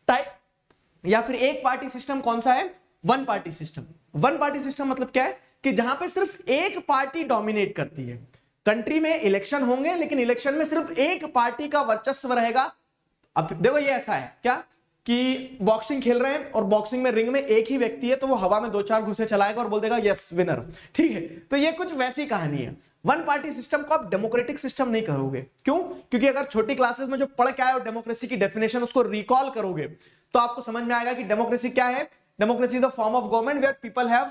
टाइप या फिर एक पार्टी सिस्टम कौन सा है? One party system. One party system मतलब क्या है कि जहां पे सिर्फ एक पार्टी डोमिनेट करती है। कंट्री में इलेक्शन होंगे लेकिन इलेक्शन में सिर्फ एक पार्टी का वर्चस्व रहेगा। अब देखो ये ऐसा है क्या कि बॉक्सिंग खेल रहे हैं और बॉक्सिंग में रिंग में एक ही व्यक्ति है, तो वो हवा में 2-4 घुसे चलाएगा और बोल देगा यस विनर, ठीक है। तो ये कुछ वैसी कहानी है। वन पार्टी सिस्टम को आप डेमोक्रेटिक सिस्टम नहीं करोगे। क्यों? क्योंकि अगर छोटी क्लासेस में जो पढ़ के आए और डेमोक्रेसी की डेफिनेशन उसको रिकॉल करोगे तो आपको समझ में आएगा कि डेमोक्रेसी क्या है। Democracy is the form of government where people have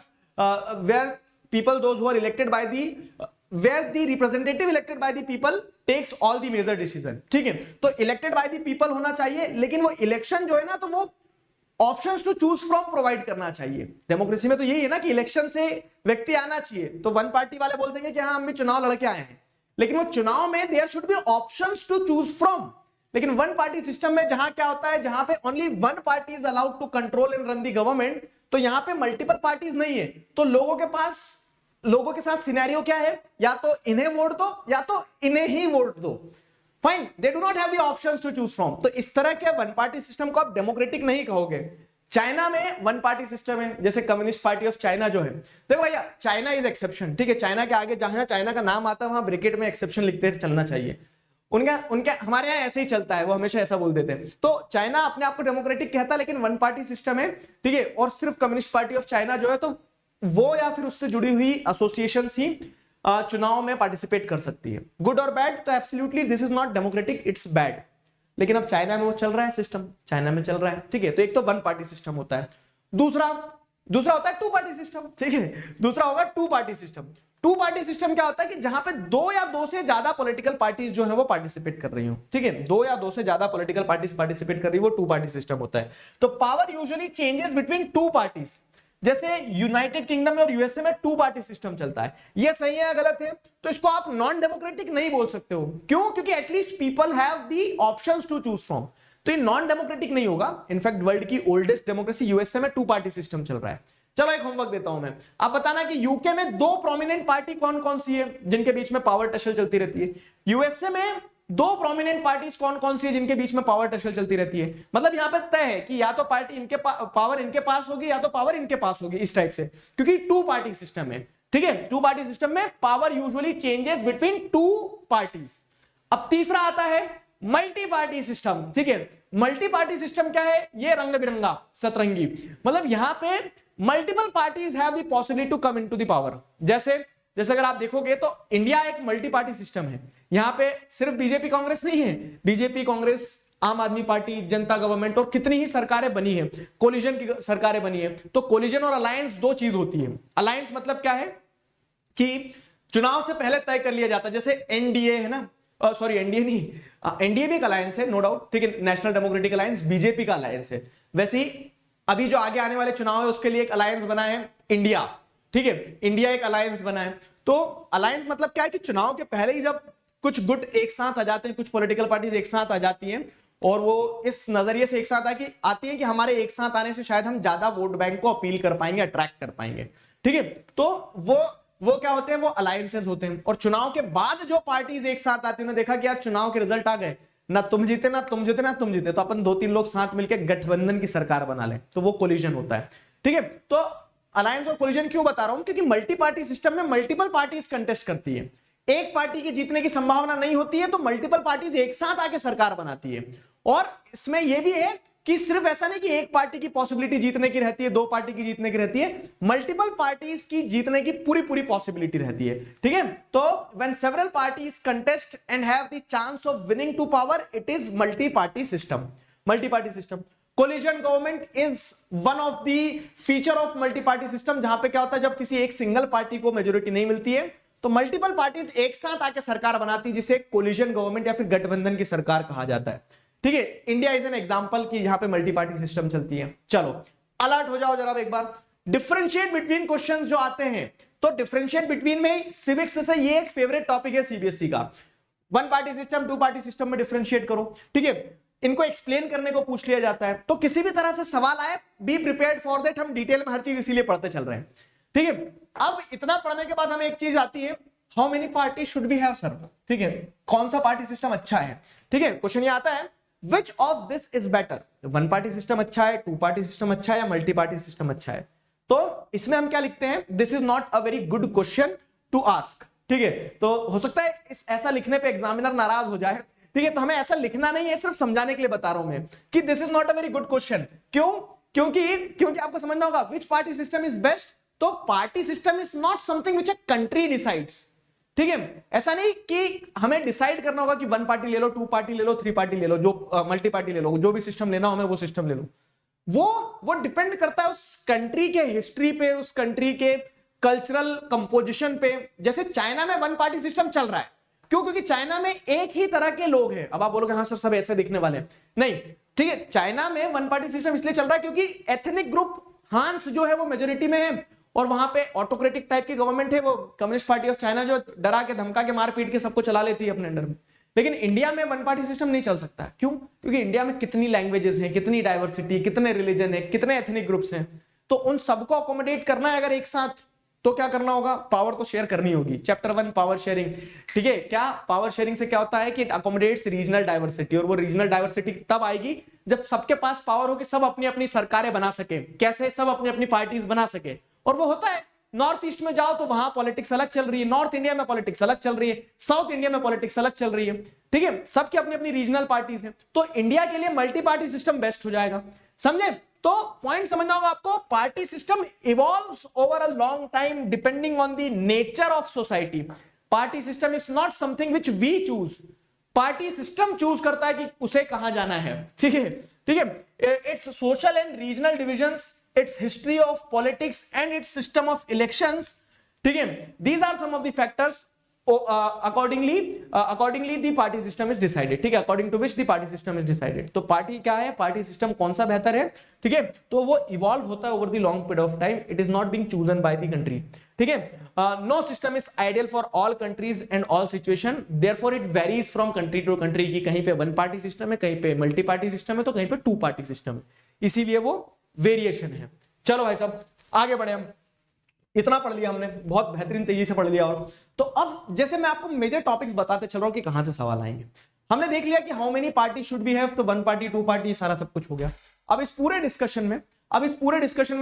where people those who are elected by the where the representative elected by the people takes all the major decision, ठीक है। तो इलेक्टेड बाय द पीपल होना चाहिए, लेकिन वो election जो है ना तो वो options to choose from provide करना चाहिए। डेमोक्रेसी में तो यही है ना कि इलेक्शन से व्यक्ति आना चाहिए। तो वन पार्टी वाले बोल देंगे कि हाँ हम भी चुनाव लड़के आए हैं, लेकिन वो चुनाव में there should be options to choose from. लेकिन वन पार्टी सिस्टम में जहां क्या होता है, जहां पे only one party is allowed to control and run the government, तो यहां पे मल्टीपल पार्टीज नहीं है। तो लोगों के साथ सिनेरियो क्या है, या तो इन्हें वोट दो या तो इन्हें ही वोट दो। Fine, they do not have the options to choose from. तो इस तरह के वन पार्टी सिस्टम को आप डेमोक्रेटिक नहीं कहोगे। चाइना में वन पार्टी सिस्टम है, जैसे कम्युनिस्ट पार्टी ऑफ चाइना जो है। देखो भैया चाइना इज एक्सेप्शन, ठीक है। चाइना के आगे जहां चाइना का नाम आता है वहां ब्रैकेट में एक्सेप्शन लिखते चलना चाहिए। उनका हमारे यहाँ ऐसे ही चलता है, वो हमेशा ऐसा बोल देते हैं। तो चाइना अपने आप को डेमोक्रेटिक कहता है, लेकिन वन पार्टी सिस्टम है, ठीक है। और सिर्फ कम्युनिस्ट पार्टी ऑफ चाइना जो है तो वो या फिर उससे जुड़ी हुई एसोसिएशंस ही चुनाव में पार्टिसिपेट कर सकती है। गुड और बैड, तो absolutely this is not democratic, it's bad. लेकिन अब चाइना में वो चल रहा है सिस्टम, चाइना में चल रहा है, ठीक है। तो एक तो वन पार्टी सिस्टम होता है, दूसरा होता है टू पार्टी सिस्टम, ठीक है। दूसरा होगा two party system. Two party system क्या होता है कि जहां पे 2 या 2 से ज्यादा पॉलिटिकल पार्टीज जो है वो पार्टिसिपेट कर रही हो, ठीक है। 2 या 2 से ज्यादा पॉलिटिकल पार्टीज पार्टिसिपेट कर रही है, वो टू पार्टी सिस्टम होता है। तो power usually changes between two parties. जैसे यूनाइटेड किंगडम में और यूएसए में टू पार्टी सिस्टम चलता है। ये सही है या गलत है? तो इसको आप नॉन डेमोक्रेटिक नहीं बोल सकते हो। क्यों? क्योंकि at least people have the options to choose from. तो ये नॉन डेमोक्रेटिक नहीं होगा। इनफैक्ट वर्ल्ड की ओल्डेस्ट डेमोक्रेसी यूएसए में टू पार्टी सिस्टम चल रहा है। चलो एक होमवर्क देता हूं मैं, आप बताना कि यूके में 2 प्रोमिनेंट पार्टी कौन कौन सी है जिनके बीच में पावर टसल चलती रहती है। यूएसए में 2 प्रोमिनेंट पार्टीज कौन कौन सी है जिनके बीच में पावर टसल चलती रहती है। मतलब यहां पे तय है कि या तो पार्टी इनके पावर इनके पास होगी या तो पावर इनके पास होगी, इस टाइप से, क्योंकि टू पार्टी सिस्टम है, ठीक है। टू पार्टी सिस्टम में power usually changes between two parties. अब तीसरा आता है मल्टी पार्टी सिस्टम, ठीक है। मल्टी पार्टी सिस्टम क्या है? ये रंग बिरंगा सतरंगी, मतलब यहां पे multiple parties have the possibility to come into the power. जैसे अगर आप देखोगे तो इंडिया एक मल्टी पार्टी सिस्टम है। यहां पे सिर्फ बीजेपी कांग्रेस नहीं है, बीजेपी कांग्रेस, आम आदमी पार्टी, जनता गवर्नमेंट और कितनी ही सरकारें बनी है, कोलिजन की सरकारें बनी है। तो कोलिजन और अलायंस 2 चीज होती है। अलायंस मतलब क्या है कि चुनाव से पहले तय कर लिया जाता है। जैसे एनडीए है ना, सॉरी एनडीए नहीं, एनडीए भी एक अलायंस है नो डाउट, ठीक है। नेशनल डेमोक्रेटिक अलायंस बीजेपी का अलायंस है। वैसे ही अभी जो आगे आने वाले चुनाव है उसके लिए एक अलायंस बना है इंडिया, ठीक है। इंडिया एक अलायंस बना है। तो अलायंस मतलब क्या है कि चुनाव के पहले ही जब कुछ गुट एक साथ आ जाते हैं, कुछ पॉलिटिकल पार्टीज एक साथ आ जाती हैं और वो इस नजरिए से एक साथ आती है कि हमारे एक साथ आने से शायद हम ज्यादा वोट बैंक को अपील कर पाएंगे, अट्रैक्ट कर पाएंगे, ठीक है। तो वो क्या होते हैं? वो अलायंसेस होते हैं। और चुनाव के बाद जो पार्टीज एक साथ आती है, देखा कि यार चुनाव के रिजल्ट आ गए, ना तुम जीते ना तुम जीते ना तुम जीते, तो अपन 2-3 लोग साथ मिलकर गठबंधन की सरकार बना लें, तो वो कोलिजन होता है, ठीक है। तो अलायंस और कोलिजन क्यों बता रहा हूं? क्योंकि मल्टी पार्टी सिस्टम में मल्टीपल पार्टीज कंटेस्ट करती है। एक पार्टी की जीतने की संभावना नहीं होती है तो मल्टीपल पार्टीज एक साथ आके सरकार बनाती है। और इसमें यह भी है कि सिर्फ ऐसा नहीं कि एक पार्टी की पॉसिबिलिटी जीतने की रहती है, दो पार्टी की जीतने की रहती है, मल्टीपल पार्टीज की जीतने की पूरी पूरी पॉसिबिलिटी रहती है, ठीक है। तो when several parties contest and have the chance of winning to power, it is multi party system. Multi party system, coalition government is one of the feature of multi party system, जहां पे क्या होता है, जब किसी एक single party को majority नहीं मिलती है तो मल्टीपल पार्टीज एक साथ आके सरकार बनाती है, जिसे कोलिजन गवर्नमेंट या फिर गठबंधन की सरकार कहा जाता है, ठीक है। इंडिया इज एन एग्जांपल कि यहां पे मल्टी पार्टी सिस्टम चलती है। चलो अलर्ट हो जाओ जरा एक बार, डिफरेंशिएट बिटवीन क्वेश्चंस जो आते हैं, तो डिफरेंशिएट बिटवीन में सिविक्स से ये एक फेवरेट टॉपिक है सीबीएसई का, one party system two party system में डिफरेंशिएट करो, ठीक है। इनको एक्सप्लेन करने को पूछ लिया जाता है, तो किसी भी तरह से सवाल आए बी प्रिपेयर्ड फॉर दैट, हम डिटेल में हर चीज इसीलिए पढ़ते चल रहे हैं, ठीक है। अब इतना पढ़ने के बाद हमें एक चीज आती है, how many party should we have sir, ठीक है, कौन सा पार्टी सिस्टम अच्छा है, ठीक है। क्वेश्चन ये आता है which of this is better, one party system अच्छा है, टू पार्टी सिस्टम अच्छा है, या मल्टी पार्टी सिस्टम अच्छा है। तो इसमें हम क्या लिखते हैं, this is not a very good question to ask, ठीक है। तो हो सकता है ऐसा लिखने पे एग्जामिनर नाराज हो जाए, ठीक है, तो हमें ऐसा लिखना नहीं है, सिर्फ समझाने के लिए बता रहा हूं मैं कि this is not a very good question. क्यों? क्योंकि आपको समझना होगा which party system is best. तो party system is not something which a country decides, ठीक है। ऐसा नहीं कि हमें डिसाइड करना होगा कि वन पार्टी ले लो, टू पार्टी ले लो, थ्री पार्टी ले लो, जो मल्टी पार्टी ले लो, जो भी सिस्टम लेना हो हमें वो सिस्टम ले लो। वो डिपेंड करता है उस कंट्री के हिस्ट्री पे, उस कंट्री के कल्चरल कंपोजिशन पे। जैसे चाइना में वन पार्टी सिस्टम चल रहा है, क्यों? क्योंकि चाइना में एक ही तरह के लोग हैं। अब आप बोलोगे हाँ सर सब ऐसे दिखने वाले हैं, नहीं, ठीक है। चाइना में वन पार्टी सिस्टम इसलिए चल रहा है क्योंकि एथनिक ग्रुप हांस जो है वो मेजोरिटी में है, और वहां पे ऑटोक्रेटिक टाइप की गवर्नमेंट है, वो कम्युनिस्ट पार्टी ऑफ चाइना, जो डरा के धमका के मार पीट के सबको चला लेती है अपने अंडर में। लेकिन इंडिया में वन पार्टी सिस्टम नहीं चल सकता। क्यों? क्योंकि इंडिया में कितनी लैंग्वेजेस हैं, कितनी डाइवर्सिटी, कितने रिलीजन है, कितने एथनिक ग्रुप्स हैं, तो उन सबको अकोमोडेट करना है अगर एक साथ, तो क्या करना होगा, पावर तो शेयर करनी होगी। चैप्टर 1 पावर शेयरिंग, ठीक है। क्या पावर शेयरिंग से क्या होता है कि इट अकोमोडेट्स रीजनल डाइवर्सिटी, और वो रीजनल डाइवर्सिटी तब आएगी जब सबके पास पावर हो कि सब अपनी अपनी सरकारें बना सके। कैसे? सब अपनी अपनी पार्टीज बना सके, और वो होता है। नॉर्थ ईस्ट में जाओ तो वहां पॉलिटिक्स अलग चल रही है, नॉर्थ इंडिया में पॉलिटिक्स अलग चल रही है, साउथ इंडिया में पॉलिटिक्स अलग चल रही है, ठीक है। सबकी अपनी अपनी रीजनल पार्टीज हैं, तो इंडिया के लिए मल्टी पार्टी सिस्टम बेस्ट हो जाएगा, समझे? तो पॉइंट समझना होगा आपको, party system evolves over a long time depending on the nature of society. Party system is not something which we choose, party system choose करता है कि उसे कहां जाना है, ठीक है, ठीक है। It's social and regional divisions, its history of politics and its system of elections, ठीक है। These are some of the factors accordingly the party system is decided, ठीक है, according to which the party system is decided। तो party क्या है, party system कौन सा बेहतर है, ठीक है, तो वो इवॉल्व होता है over the long period of time. It is not being chosen by the country, ठीक है। No system is ideal for all countries and all situation, therefore it varies from country to country, की कहीं पे one party system है, कहीं पे multi party system है, तो कहीं पे टू पार्टी सिस्टम है, इसीलिए वो वेरिएशन है। चलो भाई साहब आगे बढ़े, हम इतना पढ़ लिया हमने, बहुत बेहतरीन तेजी से पढ़ लिया। और तो अब जैसे मैं आपको मेजर टॉपिक्स बताते चल रहा हूं कि कहां से सवाल आएंगे। हमने देख लिया कि how many party should we have, तो वन पार्टी, टू पार्टी, सारा सब कुछ हो गया। अब इस पूरे डिस्कशन में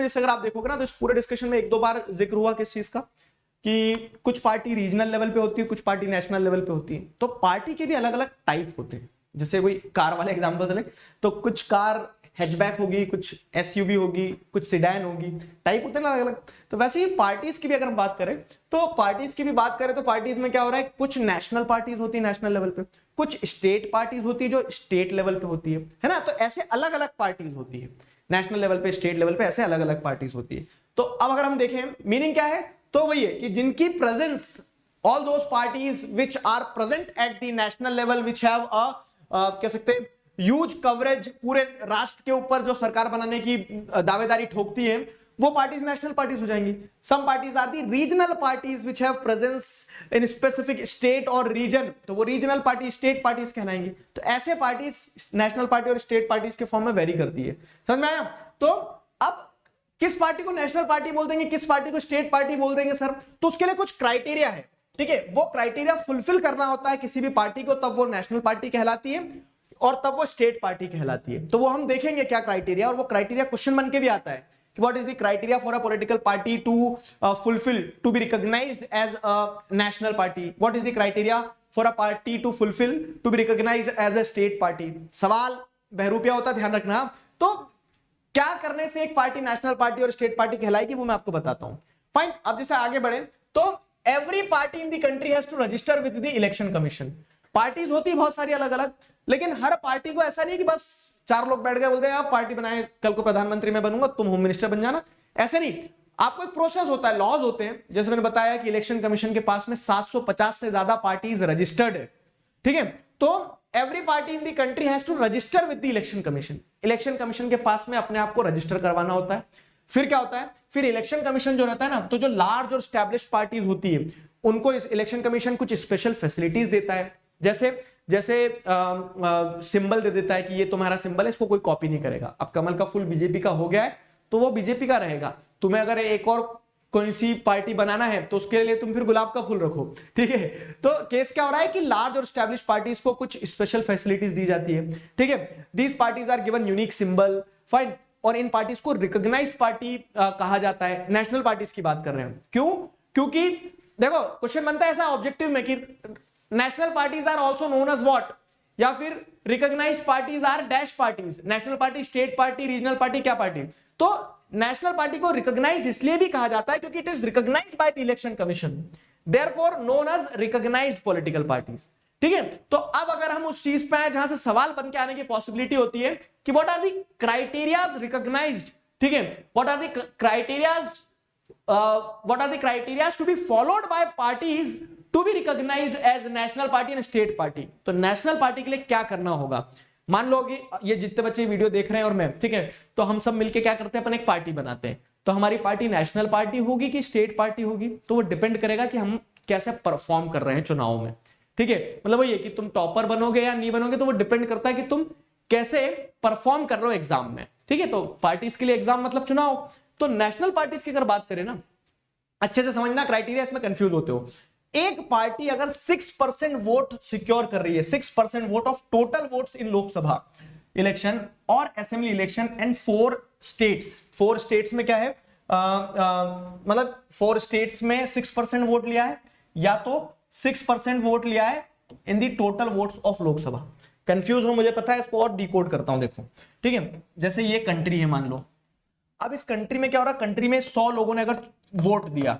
जैसे अगर आप देखोगे ना, तो इस पूरे डिस्कशन में एक दो बार जिक्र हुआ किस चीज का, कि कुछ पार्टी रीजनल लेवल पे होती है, कुछ पार्टी नेशनल लेवल पे होती है। तो पार्टी के भी अलग अलग टाइप होते हैं। जैसे वही कार वाले एग्जांपल चले, तो कुछ कार हैचबैक होगी, कुछ एसयूवी होगी, कुछ सिडैन होगी, टाइप होते हैं ना अलग अलग। तो वैसे ही पार्टीज की भी अगर हम बात करें, तो पार्टीज में क्या हो रहा है, कुछ नेशनल पार्टीज होती है नेशनल लेवल पे, कुछ स्टेट पार्टीज होती है जो स्टेट लेवल पे होती है ना। तो ऐसे अलग अलग पार्टीज होती है, नेशनल लेवल पे, स्टेट लेवल पे, ऐसे अलग अलग पार्टीज होती है। तो अब अगर हम देखें मीनिंग क्या है, तो वही है कि जिनकी presence, all those parties which are present at the national level, which have कह सकते हैं ह्यूज कवरेज, पूरे राष्ट्र के ऊपर जो सरकार बनाने की दावेदारी ठोकती है, वो पार्टीज नेशनल पार्टीज हो जाएंगी। Some parties are the regional parties which have presence in specific state और रीजन, तो वो रीजनल पार्टी, स्टेट पार्टीज कहलाएंगी। तो ऐसे पार्टीज नेशनल पार्टी और स्टेट पार्टीज के फॉर्म में वेरी करती है, समझ में आया? तो अब किस पार्टी को नेशनल पार्टी बोल देंगे, किस पार्टी को स्टेट पार्टी बोल देंगे सर, तो उसके लिए कुछ क्राइटेरिया है, ठीक है। वो क्राइटेरिया फुलफिल करना होता है किसी भी पार्टी को, तब वो नेशनल पार्टी कहलाती है और तब वो स्टेट पार्टी कहलाती है। तो वो हम देखेंगे क्या क्राइटेरिया, और वो क्राइटेरिया क्वेश्चन बन के भी आता है कि what is the criteria for a political party to fulfil, to be recognised as a national party, what is the criteria for a party to fulfil, to be recognised as a state party. सवाल बहरूपिया होता, ध्यान रखना। तो क्या करने से एक पार्टी नेशनल पार्टी और स्टेट पार्टी कहलाएगी वो मैं आपको बताता हूं। फाइन, अब जैसे आगे बढ़े तो every party in the country has to register with the election commission. Parties होती बहुत सारी अलग अलग, लेकिन हर पार्टी को ऐसा नहीं कि बस 4 लोग बैठ गए बोलते हैं आप पार्टी बनाए, कल को प्रधानमंत्री मैं बनूंगा तुम होम मिनिस्टर बन जाना, ऐसे नहीं। आपको एक प्रोसेस होता है, लॉज होते हैं। जैसे मैंने बताया कि इलेक्शन कमीशन के पास में 750 से ज्यादा पार्टीज रजिस्टर्ड है, ठीक है। तो every party in the country has to register with the election commission. Election commission के पास में अपने आप को रजिस्टर करवाना होता है। फिर क्या होता है, फिर इलेक्शन कमीशन जो रहता है ना, तो जो लार्ज और स्टैब्लिश्ड पार्टीज होती है उनको इलेक्शन कमीशन कुछ स्पेशल फैसिलिटीज देता है। जैसे सिंबल दे देता है कि ये तुम्हारा सिंबल है, इसको कोई कॉपी नहीं करेगा। अब कमल का फूल बीजेपी का हो गया है तो वो बीजेपी का रहेगा। तुम्हें अगर एक और कोई सी पार्टी बनाना है तो उसके लिए तुम फिर गुलाब का फूल रखो, ठीक है। तो केस क्या हो रहा है कि लार्ज और स्टैब्लिश्ड पार्टीज को कुछ स्पेशल फैसिलिटीज दी जाती है, ठीक है। These parties are given unique symbol, fine. और इन पार्टीज को रिकॉग्नाइज्ड पार्टी कहा जाता है। नेशनल पार्टीज की बात कर रहे हैं, क्यों? क्योंकि देखो क्वेश्चन बनता है ऐसा ऑब्जेक्टिव में कि national parties are also known as what, या फिर recognised parties are dash parties. National party, state party, regional party, क्या पार्टी? तो नेशनल पार्टी को रिकॉग्नाइज्ड इसलिए भी कहा जाता है क्योंकि it is recognised by the election commission, therefore known as recognised political parties, ठीक है। तो अब अगर हम उस चीज पे आए जहां से सवाल बन के आने की पॉसिबिलिटी होती है कि what are the criterias recognised, ठीक है, what are the criterias to be followed by parties to be recognised as national party and state party. तो नेशनल पार्टी के लिए क्या करना होगा? मान लो कि ये जितने बच्चे वीडियो देख रहे हैं और मैं, ठीक है, तो हम सब मिलके क्या करते हैं, अपन एक पार्टी बनाते हैं। तो हमारी पार्टी नेशनल पार्टी होगी कि स्टेट पार्टी होगी, तो वो डिपेंड करेगा कि हम कैसे परफॉर्म कर रहे हैं चुनाव में, ठीक है। मतलब वो ये कि तुम टॉपर बनोगे या नहीं बनोगे तो वो डिपेंड करता है कि तुम कैसे परफॉर्म कर रहे हो एग्जाम में, ठीक है। तो पार्टीज के लिए एग्जाम मतलब चुनाव। तो नेशनल पार्टीज की अगर बात करें ना, अच्छे से समझना, क्राइटेरिया इसमें कंफ्यूज होते हो। एक पार्टी अगर 6% वोट सिक्योर कर रही है, 6% vote of total votes in Lok Sabha election और असेंबली इलेक्शन एंड 4 स्टेट्स में क्या है, मतलब 4 स्टेट्स में 6% वोट लिया है, या तो 6% वोट लिया है in the total votes of Lok Sabha. Confuse हो मुझे पता है, इसको और डिकोड करता हूं, देखो, ठीक है। जैसे ये कंट्री है मान लो, अब इस कंट्री में क्या हो रहा है, कंट्री में 100 लोगों ने अगर वोट दिया,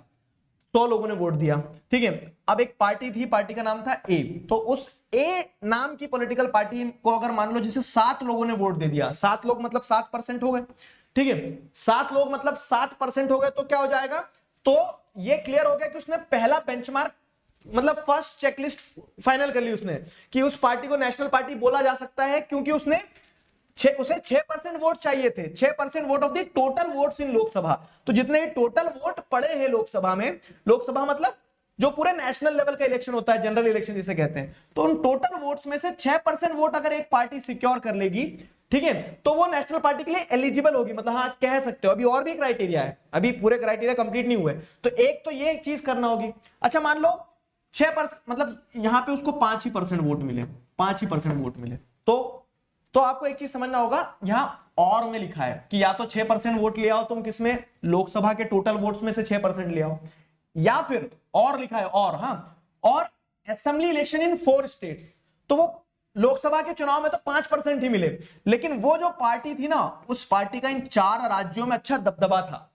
100 लोगों ने वोट दिया, ठीक है। अब एक पार्टी थी, पार्टी का नाम था ए। तो उस ए नाम की पॉलिटिकल पार्टी को अगर मान लो जिसे 7 लोगों ने वोट दे दिया, 7 लोग मतलब 7% हो गए, ठीक है। 7 लोग मतलब 7% हो गए, तो क्या हो जाएगा, तो ये क्लियर हो गया कि उसने पहला बेंचमार्क मतलब फर्स्ट चेकलिस्ट फाइनल कर ली उसने, कि उस पार्टी को नेशनल पार्टी बोला जा सकता है क्योंकि उसे 6% वोट चाहिए थे, 6% vote of the total votes in Lok Sabha. तो जितने टोटल वोट पड़े हैं लोकसभा में, लोकसभा मतलब जो पूरे नेशनल लेवल का इलेक्शन होता है, जनरल इलेक्शन जिसे कहते हैं, तो उन टोटल वोट्स में से 6% वोट अगर एक पार्टी सिक्योर कर लेगी, ठीक है, तो वो नेशनल पार्टी के लिए एलिजिबल होगी। मतलब हाँ कह सकते हो। अभी और भी क्राइटेरिया है, अभी पूरे क्राइटेरिया कंप्लीट नहीं हुए। तो एक तो ये चीज करना होगी। अच्छा मान लो 6% मतलब यहां पे उसको 5% वोट मिले, 5% वोट मिले, तो आपको एक चीज समझना होगा, यहां और में लिखा है कि या तो 6% वोट ले आओ तुम, किसमें, लोकसभा के टोटल वोट्स में से 6% ले आओ, या फिर और लिखा है और, हाँ, और असेंबली इलेक्शन इन 4 स्टेट्स। तो वो लोकसभा के चुनाव में तो 5% ही मिले, लेकिन वो जो पार्टी थी ना, उस पार्टी का इन 4 राज्यों में अच्छा दबदबा था।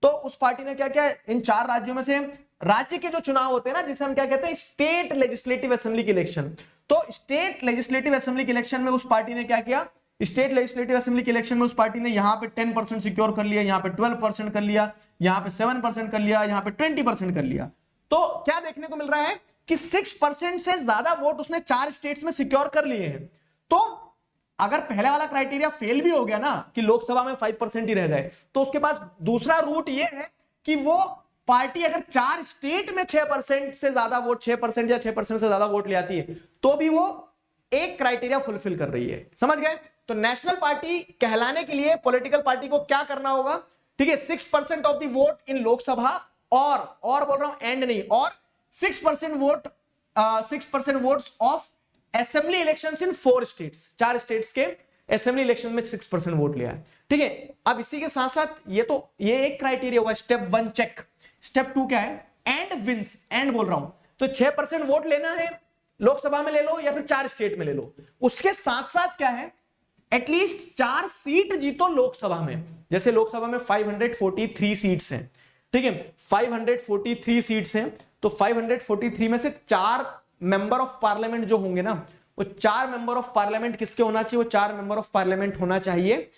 तो उस पार्टी ने क्या किया, इन 4 राज्यों में से राज्य के जो चुनाव होते हैं ना, जिसे हम क्या कहते हैं, स्टेट लेजिस्लेटिव असेंबली के इलेक्शन, तो स्टेट लेजिस्लेटिव असेंबली के इलेक्शन में उस पार्टी ने क्या किया, स्टेट लेजिस्लेटिव असेंबली के इलेक्शन में उस पार्टी ने यहां पे 10% सिक्योर कर लिया, यहां पे 12% कर लिया, यहां पे 7% कर लिया, यहां पे 20% कर लिया। तो क्या देखने को मिल रहा है कि 6% से ज्यादा वोट उसने 4 स्टेट्स में सिक्योर कर लिए हैं। तो अगर पहले वाला क्राइटेरिया फेल भी हो गया ना, कि लोकसभा में 5% ही रह गए, तो उसके बाद दूसरा रूट ये है कि वो पार्टी अगर 4 स्टेट में 6% से ज्यादा वोट, 6% या 6% से ज्यादा वोट ले आती है, तो भी वो एक क्राइटेरिया फुलफिल कर रही है। समझ गए? तो नेशनल पार्टी कहलाने के लिए पॉलिटिकल पार्टी को क्या करना होगा, ठीक है, 6% of the vote in Lok Sabha, और बोल रहा हूं एंड नहीं, और 6% vote, 6% votes of assembly elections in 4 states, 4 states के असेंबली इलेक्शन में 6% वोट लिया है, ठीक है। अब इसी के साथ साथ ये एक क्राइटेरिया हुआ, स्टेप 1 चेक। स्टेप 2 क्या है, एंड विंस, एंड बोल रहा हूं, तो 6% वोट लेना है, लोकसभा में ले लो या फिर 4 स्टेट में ले लो। उसके साथ साथ क्या है, एटलीस्ट 4 सीट जीतो लोकसभा में। जैसे लोकसभा में 543 सीट्स हैं, ठीक है, 543 सीट्स हैं, तो 543 में से 4 मेंबर ऑफ पार्लियामेंट जो होंगे ना, वो 4 मेंबर ऑफ पार्लियामेंट किसके होना चाहिए? वो 4 मेंबर ऑफ पार्लियामेंट होना चाहिए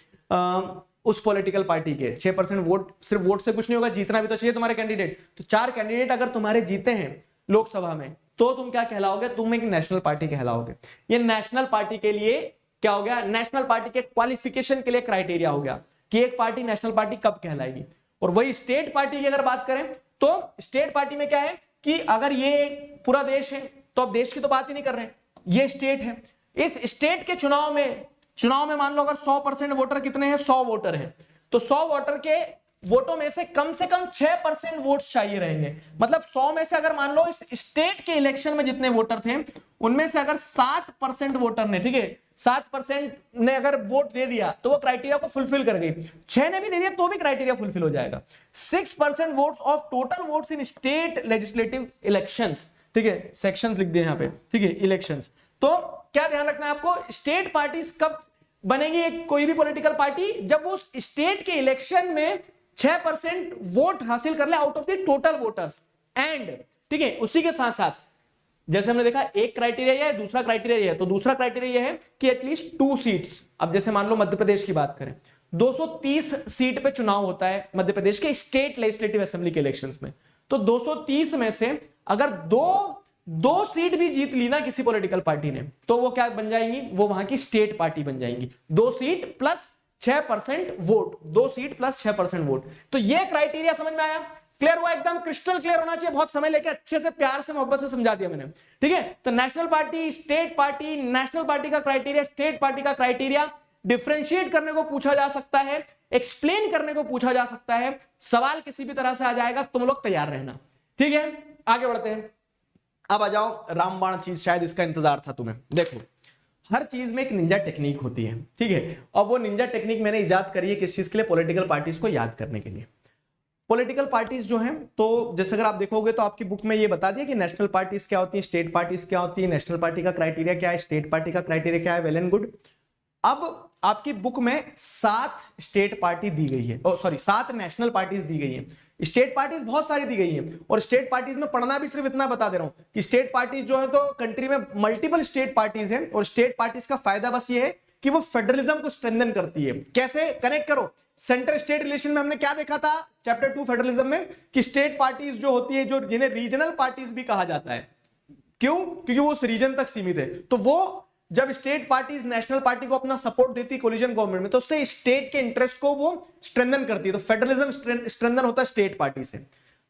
उस पॉलिटिकल पार्टी के। 6% वोट, सिर्फ वोट से कुछ नहीं होगा, जीतना भी तो चाहिए तुम्हारे कैंडिडेट। तो 4 कैंडिडेट अगर तुम्हारे जीते हैं लोकसभा में, तो तुम क्या कहलाओगे? तुम एक नेशनल पार्टी कहलाओगे। ये नेशनल पार्टी के लिए क्या हो गया? नेशनल पार्टी के क्वालिफिकेशन के लिए क्राइटेरिया हो गया कि एक पार्टी नेशनल पार्टी कब कहलाएगी। और वही स्टेट पार्टी की अगर बात करें, तो स्टेट पार्टी में क्या है कि अगर ये पूरा देश है, तो अब देश की तो बात ही नहीं कर रहे हैं, ये स्टेट है। इस स्टेट के चुनाव में मान लो अगर 100% वोटर कितने हैं? 100 वोटर हैं, तो 100 वोटर के वोटों में से कम 6% वोट्स चाहिए रहेंगे। मतलब 100 में से अगर मान लो इस स्टेट के इलेक्शन में जितने वोटर थे, उनमें से अगर 7% वोटर ने, ठीक है, 7% ने अगर वोट दे दिया, तो वो क्राइटेरिया को फुलफिल कर गई। 6 ने भी दे दिया तो भी क्राइटेरिया फुलफिल हो जाएगा। 6% votes of total votes in state legislative elections, ठीक है, सेक्शंस लिख दिए यहां पे, ठीक है, इलेक्शंस। तो क्या ध्यान रखना है आपको? स्टेट पार्टीज कब बनेगी कोई भी पॉलिटिकल पार्टी? जब वो स्टेट के इलेक्शन में 6% वोट हासिल कर ले out of the total voters. And ठीक है, उसी के साथ साथ जैसे हमने देखा, एक क्राइटेरिया यह है, दूसरा क्राइटेरिया यह है, तो दूसरा क्राइटेरिया यह है कि एटलीस्ट 2 सीट्स। अब जैसे मान लो मध्य प्रदेश की बात करें, 230 सीट पे चुनाव होता है मध्य प्रदेश के स्टेट लेजिस्लेटिव असेंबली के इलेक्शंस में। तो 230 में से अगर दो सीट भी जीत ली ना किसी पॉलिटिकल पार्टी ने, तो वो क्या बन जाएंगी? वो वहां की स्टेट पार्टी बन जाएंगी। 2 seat plus 6% vote, 2 seat plus 6% vote. तो ये क्राइटेरिया समझ में आया? क्लियर हुआ? एकदम क्रिस्टल क्लियर होना चाहिए। बहुत समय लेके अच्छे से, प्यार से, मोहब्बत से समझा दिया मैंने, ठीक है। तो national party, state party, national party का क्राइटेरिया, स्टेट पार्टी का क्राइटेरिया, डिफरेंशिएट करने को पूछा जा सकता है, एक्सप्लेन करने को पूछा जा सकता है, सवाल किसी भी तरह से आ जाएगा, तुम लोग तैयार रहना, ठीक है। आगे बढ़ते हैं। अब आ जाओ रामबाण चीज, शायद इसका इंतजार था तुम्हें। देखो, हर चीज में एक निंजा टेक्निक होती है, ठीक है, और वो निंजा टेक्निक मैंने इजाद करी है किस चीज के लिए? पॉलिटिकल पार्टीज को याद करने के लिए। पॉलिटिकल पार्टीज जो हैं, तो जैसे अगर आप देखोगे तो आपकी बुक में ये बता दिया कि नेशनल पार्टीज क्या होती है, स्टेट पार्टीज क्या होती है, नेशनल पार्टी का क्राइटेरिया क्या है, स्टेट पार्टी का क्राइटेरिया क्या है, वेल एंड गुड। अब आपकी बुक में 7 स्टेट पार्टी दी गई है, 7 नेशनल पार्टीज दी गई है। स्टेट पार्टीज बहुत सारी दी गई हैं, और स्टेट पार्टीज में पढ़ना भी सिर्फ इतना बता दे रहा हूं कि स्टेट पार्टीज जो है, तो कंट्री में मल्टीपल स्टेट पार्टीज हैं, और स्टेट पार्टीज का फायदा बस ये है कि वो फेडरलिज्म को स्ट्रेंथन करती है। कैसे? कनेक्ट करो। सेंटर स्टेट रिलेशन में हमने क्या देखा था चैप्टर 2 फेडरलिज्म में, कि स्टेट पार्टीज जो होती है, जो जिन्हें रीजनल पार्टीज भी कहा जाता है, क्यों? क्योंकि वो उस रीजन तक सीमित है। तो वो जब स्टेट पार्टीज नेशनल पार्टी को अपना सपोर्ट देती है कोलिजन गवर्नमेंट में, तो उससे स्टेट के इंटरेस्ट को वो स्ट्रेंथन करती है। तो फेडरलिज्म स्ट्रेंथन होता है स्टेट पार्टी से।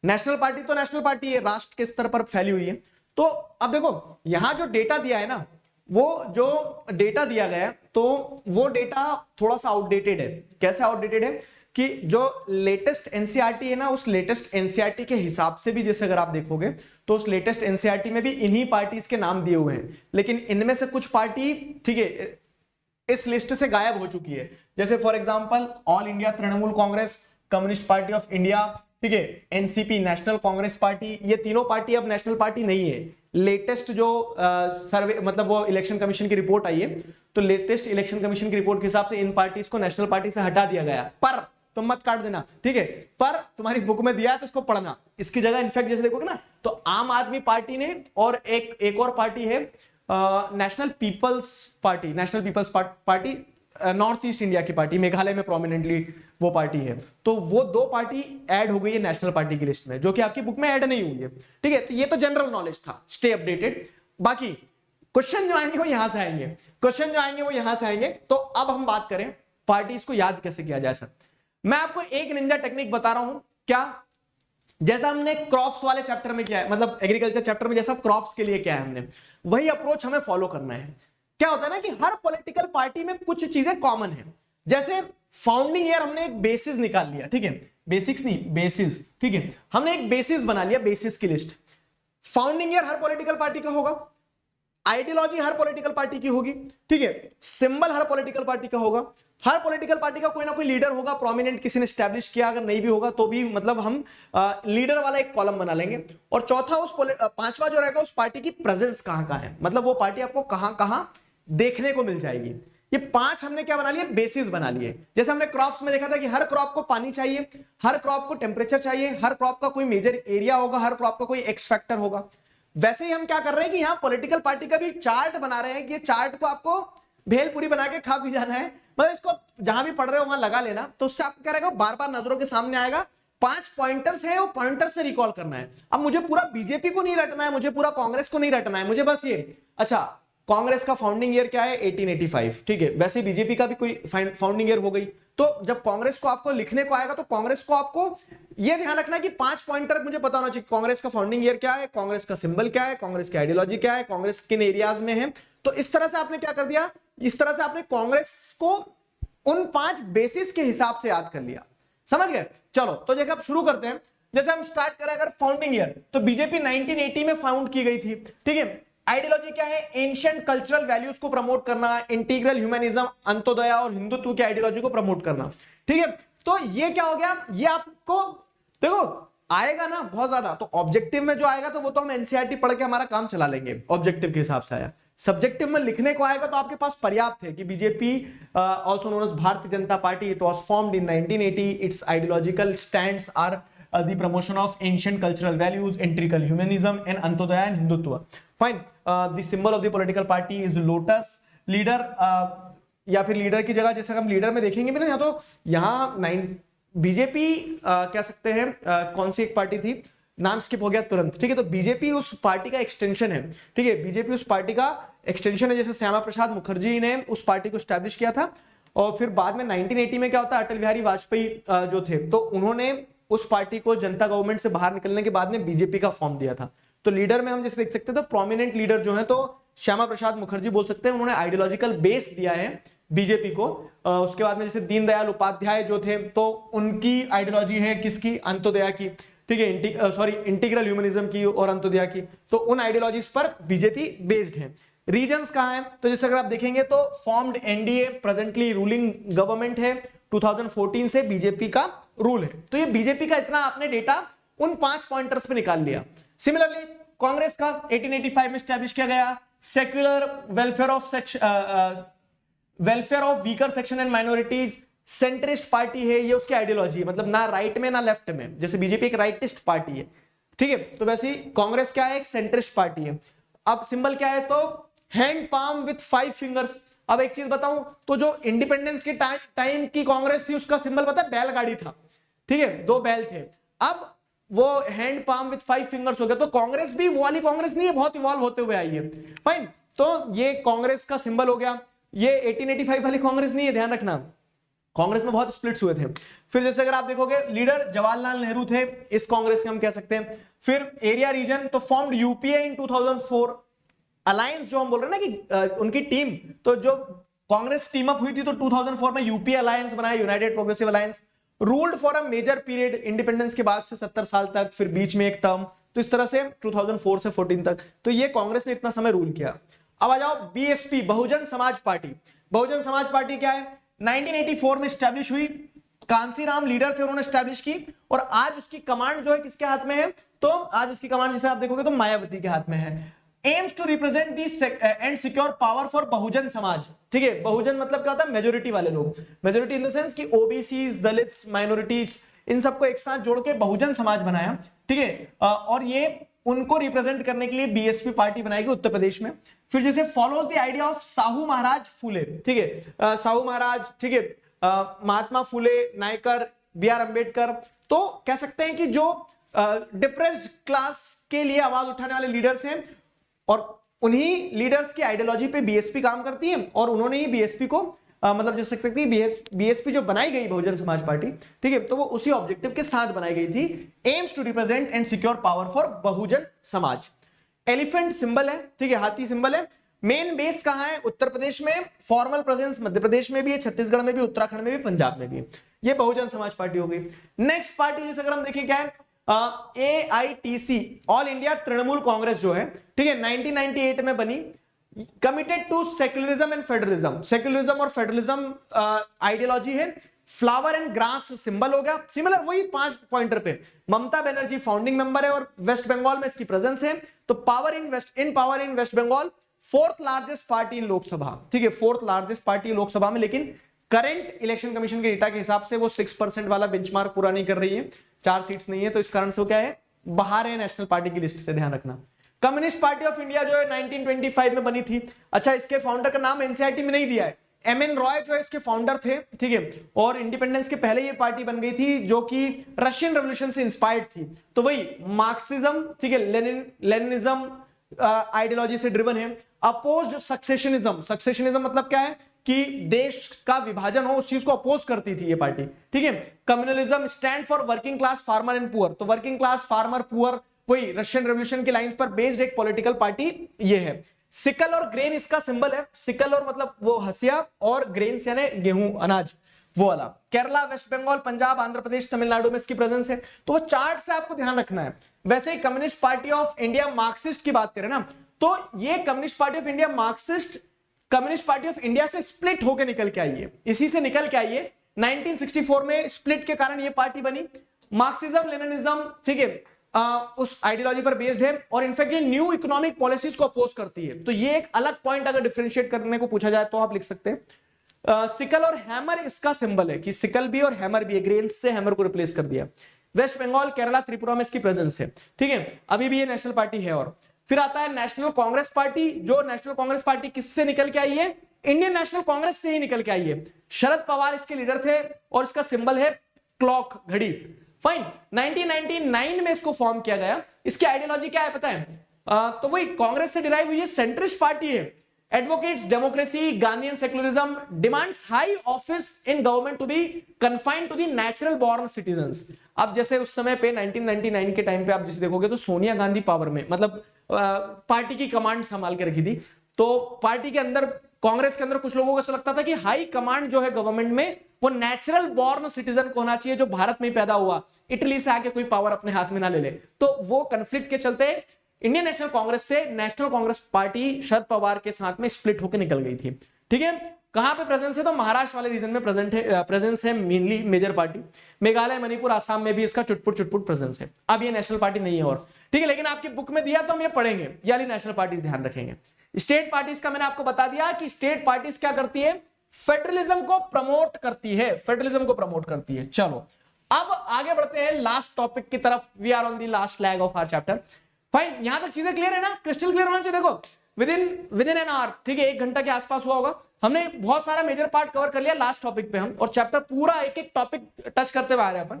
नेशनल पार्टी तो नेशनल पार्टी है, राष्ट्र के स्तर पर फैली हुई है। तो अब देखो, यहां जो डेटा दिया है ना, वो जो डेटा दिया गया है, तो वो डेटा थोड़ा सा आउटडेटेड है। कैसे आउटडेटेड है? कि जो लेटेस्ट एनसीईआरटी है ना, उस लेटेस्ट एनसीईआरटी के हिसाब से भी जैसे अगर आप देखोगे, तो उस लेटेस्ट एनसीईआरटी में भी इन्हीं पार्टीज के नाम दिए हुए हैं, लेकिन इनमें से कुछ पार्टी, ठीक है, इस लिस्ट से गायब हो चुकी है। जैसे for example all India Trinamool Congress, communist party of India, ठीक है, एनसीपी नेशनल कांग्रेस पार्टी, ये तीनों पार्टी अब नेशनल पार्टी नहीं है। लेटेस्ट जो सर्वे, मतलब वो इलेक्शन कमीशन की रिपोर्ट आई है, तो लेटेस्ट इलेक्शन कमीशन की रिपोर्ट के हिसाब से इन पार्टीज को नेशनल पार्टी से हटा दिया गया। पर तुम मत काट देना, ठीक है, पर तुम्हारी बुक में दिया है तो इसको पढ़ना। इसकी जगह इनफैक्ट जैसे देखोगे ना, तो आम आदमी पार्टी ने, और एक और पार्टी है National People's Party, North East India की पार्टी, मेघालय में प्रोमिनेंटली वो पार्टी है। तो वो 2 पार्टी ऐड हो गई है नेशनल पार्टी की लिस्ट में, जो कि आपकी बुक में ऐड नहीं हुई है, ठीक है। तो ये तो जनरल नॉलेज था, स्टे अपडेटेड। बाकी क्वेश्चन जो आएंगे वो यहां से आएंगे, तो अब हम बात करें पार्टीज को याद कैसे किया जाए। सर, मैं आपको एक निंजा टेक्निक बता रहा हूं, क्या? जैसा हमने क्रॉप्स वाले चैप्टर में किया है, मतलब एग्रीकल्चर चैप्टर में जैसा क्रॉप्स के लिए किया है हमने, वही अप्रोच हमें फॉलो करना है। क्या होता है ना कि हर पॉलिटिकल पार्टी में कुछ चीजें कॉमन है। जैसे फाउंडिंग ईयर हमने एक बेसिस निकाल लिया, ठीक है, बेसिक्स नहीं, बेसिस, ठीक है, हमने एक बेसिस बना लिया, बेसिस की लिस्ट। फाउंडिंग ईयर हर पॉलिटिकल पार्टी का होगा, आइडियोलॉजी हर पॉलिटिकल पार्टी की होगी, ठीक है, सिंबल हर पॉलिटिकल पार्टी का होगा, हर पॉलिटिकल पार्टी का कोई ना कोई लीडर होगा, प्रोमिनेंट किसी ने एस्टैब्लिश किया, अगर नहीं भी होगा तो भी मतलब हम लीडर वाला एक कॉलम बना लेंगे। और चौथा, उस 5वां जो रहेगा, उस पार्टी की प्रेजेंस कहां है, मतलब वो पार्टी आपको कहां देखने को मिल जाएगी। ये 5 हमने क्या बना लिए, बेसिस बना लिए। जैसे हमने क्रॉप्स में देखा था कि हर क्रॉप को पानी चाहिए, हर क्रॉप को टेम्परेचर चाहिए, हर क्रॉप का कोई मेजर एरिया होगा, हर क्रॉप का कोई एक्स फैक्टर होगा। वैसे ही हम क्या कर रहे हैं कि यहां पॉलिटिकल पार्टी का भी चार्ट बना रहे हैं कि ये चार्ट को आपको भेलपूरी बना के खा भी जाना है, मतलब इसको जहां भी पढ़ रहे हो वहां लगा लेना, तो उससे आपको क्या रहेगा, बार बार नजरों के सामने आएगा। 5 पॉइंटर्स है, वो पॉइंटर से रिकॉल करना है। अब मुझे पूरा बीजेपी को नहीं रटना है, मुझे पूरा कांग्रेस को नहीं रटना है, मुझे बस ये, अच्छा कांग्रेस का फाउंडिंग ईयर क्या है, 1885, ठीक है। वैसे बीजेपी का भी कोई फाउंडिंग ईयर हो गई। तो जब कांग्रेस को आपको लिखने को आएगा तो कांग्रेस को आपको यह ध्यान रखना है कि 5 पॉइंटर मुझे पता होना चाहिए। कांग्रेस का फाउंडिंग ईयर क्या है, कांग्रेस का सिंबल क्या है, कांग्रेस की आइडियोलॉजी क्या है, कांग्रेस किन एरियाज में है। तो इस तरह से आपने क्या कर दिया, इस तरह से आपने कांग्रेस को उन 5 बेसिस के हिसाब से याद कर लिया, समझ गए। चलो तो देखो अब शुरू करते हैं। जैसे हम स्टार्ट करें अगर फाउंडिंग ईयर, तो बीजेपी 1980 में फाउंड की गई थी, ठीक है। आइडियोलॉजी क्या है, एंशिएंट कल्चरल वैल्यूज को प्रमोट करना, इंटीग्रल ह्यूमनिज्म, अंत्योदय और हिंदुत्व की आइडियोलॉजी को प्रमोट करना, ठीक है। तो ये क्या हो गया, ये आपको देखो आएगा ना बहुत ज्यादा, तो ऑब्जेक्टिव में जो आएगा तो वो तो हम एनसीईआरटी पढ़ के हमारा काम चला लेंगे, ऑब्जेक्टिव के हिसाब से आया। सब्जेक्टिव में लिखने को आएगा तो आपके पास पर्याप्त है कि BJP also known as Bharatiya Janata Party, it was formed in 1980, its ideological stands are the promotion of ancient cultural values, integral humanism and Antyodaya and Hindutva. Fine. The symbol of the political party is lotus. Leader या फिर leader की जगह जैसे हम leader में देखेंगे भी ना, यहाँ तो यहाँ बीजेपी कह सकते हैं, कौन सी एक पार्टी थी, नाम स्किप हो गया तुरंत, ठीक है। तो बीजेपी उस पार्टी का एक्सटेंशन है, ठीक है। बीजेपी उस पार्टी का एक्सटेंशन है, जैसे श्यामा प्रसाद मुखर्जी ने उस पार्टी को स्टैब्लिश किया था। और फिर बाद में 1980 में क्या होता है, अटल बिहारी वाजपेयी जो थे, तो उन्होंने उस पार्टी को जनता गवर्नमेंट से बाहर निकलने के बाद में बीजेपी का फॉर्म दिया था। तो लीडर में हम जैसे देख सकते हैं, तो प्रोमिनेंट लीडर जो है तो श्यामा प्रसाद मुखर्जी बोल सकते हैं, उन्होंने आइडियोलॉजिकल बेस दिया है बीजेपी को। उसके बाद में जैसे दीनदयाल उपाध्याय जो थे, तो उनकी आइडियोलॉजी है किसकी, अंत्योदय की, ठीक है, सॉरी इंटीग्रल ह्यूमनिज्म की और अंत्योदय की। तो उन आइडियोलॉजीज पर बीजेपी बेस्ड है। रीजन्स कहां है, तो जैसे अगर आप देखेंगे तो formed NDA presently ruling government है, 2014 से बीजेपी का रूल है। तो ये बीजेपी का इतना आपने डेटा उन 5 पॉइंटर्स पे निकाल लिया। सिमिलरली कांग्रेस का 1885 में स्टैब्लिश किया गया, secular welfare of weaker section and minorities, centrist party है, ये उसकी आइडियोलॉजी है, मतलब ना राइट में ना लेफ्ट में। जैसे बीजेपी एक राइटिस्ट पार्टी है, ठीक है, तो वैसे ही कांग्रेस क्या है, एक सेंट्रिस्ट पार्टी है। अब सिंबल क्या है, तो हैंड पाम विथ 5 फिंगर्स। अब एक चीज बताऊं, तो जो इंडिपेंडेंस के टाइम की कांग्रेस थी, उसका सिंबल पता है, बैलगाड़ी था, ठीक है, 2 बैल थे। अब वो हैंड पाम विथ 5 फिंगर्स हो गया। तो कांग्रेस भी वो वाली कांग्रेस नहीं है, बहुत इवॉल्व होते हुए आई है। फाइन, तो ये कांग्रेस का सिंबल हो गया। ये 1885 वाली कांग्रेस नहीं है, ध्यान रखना, कांग्रेस में बहुत स्प्लिट्स हुए थे। फिर जैसे अगर आप देखोगे, लीडर जवाहरलाल नेहरू थे, इस कांग्रेस के हम कह सकते हैं। फिर एरिया रीजन, तो फॉर्म्ड यूपीए इन 2004। अलायंस जो हम बोल रहे हैं ना कि उनकी टीम, तो जो कांग्रेस टीम अप हुई थी, तो 2004 में यूपीए अलायंस बनाया, United Progressive Alliance. Ruled for a major period, independence के बाद से 70 साल तक, फिर बीच में एक टर्म, तो इस तरह से 2004 से 14 तक। तो ये कांग्रेस ने इतना समय रूल किया। अब आ जाओ BSP, Bahujan Samaj party. Bahujan Samaj party क्या है, 1984 में स्टैब्लिश हुई, कांसीराम लीडर थे, उन्होंने स्टैब्लिश की। और आज उसकी कमांड जो है किसके हाथ में है, तो आज इसकी कमांड जैसे आप देखोगे तो मायावती के हाथ में है। Aims to represent the and secure power for Bahujan Samaj, ठीक है। बहुजन मतलब क्या होता है, मेजोरिटी वाले लोग, मेजोरिटी इन द सेंस कि ओबीसीज, दलित्स, माइनॉरिटीज, इन सबको एक साथ जोड़ के बहुजन समाज बनाया, ठीक है। और ये उनको रिप्रेजेंट करने के लिए बीएसपी पार्टी बनाएगी उत्तर प्रदेश में। फिर जैसे follows the idea of Sahu Maharaj Phule, ठीक है, साहू महाराज, ठीक है, महात्मा फुले, नायकर, बी.आर. अंबेडकर। तो कह सकते हैं कि जो डिप्रेस्ड क्लास के लिए आवाज उठाने वाले लीडर्स हैं, और उन्हीं लीडर्स की आइडियोलॉजी पे बीएसपी काम करती है। और उन्होंने ही बीएसपी को मतलब जैसे सकते हैं बीएसपी जो बनाई गई बहुजन समाज पार्टी, ठीक है, तो वो उसी ऑब्जेक्टिव के साथ बनाई गई थी, aims to represent and secure power for Bahujan Samaj. Elephant symbol है, ठीक है, हाथी सिंबल है। मेन बेस कहां है, उत्तर प्रदेश में। फॉर्मल प्रेजेंस मध्य प्रदेश में भी है, छत्तीसगढ़ में भी, उत्तराखंड में भी, पंजाब में भी है। ये बहुजन समाज पार्टी हो गई। नेक्स्ट पार्टी जैसे अगर हम देखें क्या है, AITC, All India Trinamool Congress जो है, ठीक है, 1998 में बनी। Committed to secularism and federalism, secularism और फेडरलिज्म आइडियोलॉजी है। फ्लावर एंड ग्रास सिंबल हो गया। सिमिलर वही 5 पॉइंटर पे। ममता बनर्जी फाउंडिंग मेंबर है और वेस्ट बंगाल में इसकी प्रेजेंस है। तो power in West Bengal, fourth largest party in Lok Sabha, ठीक है, फोर्थ लार्जेस्ट पार्टी लोकसभा में, लेकिन करंट इलेक्शन कमीशन के डेटा के हिसाब से वो 6% वाला बेंचमार्क पूरा नहीं कर रही है, 4 सीट्स नहीं है, तो इस कारण से वो क्या है, बाहर है नेशनल पार्टी की लिस्ट से, ध्यान रखना। कम्युनिस्ट पार्टी ऑफ इंडिया जो है 1925 में बनी थी। अच्छा, इसके फाउंडर का नाम एनसीईआरटी में नहीं दिया है, एमएन रॉय जो है इसके फाउंडर थे, ठीक है, और इंडिपेंडेंस के पहले ये पार्टी बन गई थी जो कि रशियन रेवोल्यूशन से इंस्पायर्ड थी, तो वही मार्क्सिज्म, ठीक है, लेनिनिज्म आइडियोलॉजी से ड्रिवन है। अपोज्ड सक्सेशनिज्म, सक्सेशनिज्म मतलब क्या है कि देश का विभाजन हो, उस चीज को अपोज करती थी ये पार्टी, ठीक है। Communalism stand for working class farmer and poor, तो वर्किंग क्लास फार्मर पुअर वही रशियन रेवोल्यूशन की लाइंस पर बेस्ड एक पॉलिटिकल पार्टी ये है। सिकल और ग्रेन इसका सिंबल है, सिकल और मतलब वो हसिया, और ग्रेन यानी गेहूं अनाज वो वाला। केरला, वेस्ट बंगाल, पंजाब, आंध्र प्रदेश, तमिलनाडु में इसकी प्रेजेंस है, तो वो चार्ट से आपको ध्यान रखना है। वैसे ही communist party of India Marxist की बात करें ना, तो ये communist party of India Marxist communist party of India से स्प्लिट होकर निकल के आई है, इसी से निकल के आई है। 1964 में स्प्लिट के कारण ये पार्टी बनी। मार्क्सिज्म लेनिनिज्म, ठीक है, उस आइडियोलॉजी पर बेस्ड है, और इनफैक्ट ये न्यू इकोनॉमिक पॉलिसीज को अपोज करती है, तो ये एक अलग पॉइंट अगर डिफरेंशिएट करने को पूछा जाए तो आप लिख सकते हैं। सिकल और हैमर इसका सिंबल है कि सिकल भी और हैमर भी, ग्रेन से हैमर को रिप्लेस कर दिया। वेस्ट बंगाल, केरला, त्रिपुरा में इसकी प्रेजेंस है, ठीक है, अभी भी ये नेशनल पार्टी है। और फिर आता है नेशनल कांग्रेस पार्टी, जो नेशनल कांग्रेस पार्टी किससे निकल के आई है, इंडियन नेशनल कांग्रेस से ही निकल के आई है। शरद पवार इसके लीडर थे, और इसका सिंबल है क्लॉक, घड़ी। फाइन, 1999 में इसको फॉर्म किया गया। इसकी आइडियोलॉजी क्या है पता है, तो वही कांग्रेस से डिराइव हुई है, सेंट्रिस्ट पार्टी है। Advocates democracy, Gandhian secularism, demands high office in government to be confined to the natural born citizens. अब जैसे उस समय पे 1999 के टाइम पे आप जैसे देखोगे तो सोनिया गांधी पावर में, मतलब पार्टी की कमांड संभाल के रखी थी, तो पार्टी के अंदर, कांग्रेस के अंदर कुछ लोगों को ऐसा लगता था कि हाई कमांड जो है गवर्नमेंट में वो नेचुरल बॉर्न सिटीजन को होना चाहिए, जो भारत में ही पैदा हुआ, इटली से आके कोई पावर अपने हाथ में ना ले ले। तो वो कंफ्लिक्ट के चलते इंडियन नेशनल कांग्रेस से नेशनल कांग्रेस पार्टी शरद पवार के साथ में स्प्लिट होकर निकल गई थी, ठीक है। कहां पे प्रेजेंस है, तो महाराष्ट्र वाले रीजन में प्रेजेंस है mainly, major party. Meghalaya, Manipur, Assam में भी इसका चुटपुट चुटपुट प्रेजेंस है। अब ये नेशनल पार्टी नहीं है, और ठीक है, लेकिन आपकी बुक में दिया तो हम ये पढ़ेंगे, यानी नेशनल पार्टी ध्यान रखेंगे। स्टेट पार्टीज का मैंने आपको बता दिया कि स्टेट पार्टीज क्या करती है, फेडरलिज्म को प्रमोट करती है, फेडरलिज्म को प्रमोट करती है। चलो अब आगे बढ़ते हैं लास्ट टॉपिक की तरफ, we are on the last leg of our chapter. Fine, यहां तक चीजें क्लियर है ना, क्रिस्टल क्लियर होना चाहिए। देखो विद इन एन आवर, ठीक है, 1 घंटा के आसपास हुआ होगा, हमने बहुत सारा मेजर पार्ट कवर कर लिया लास्ट टॉपिक पे हम, और चैप्टर पूरा एक एक टॉपिक टच करते हुए आ रहे हैं अपन।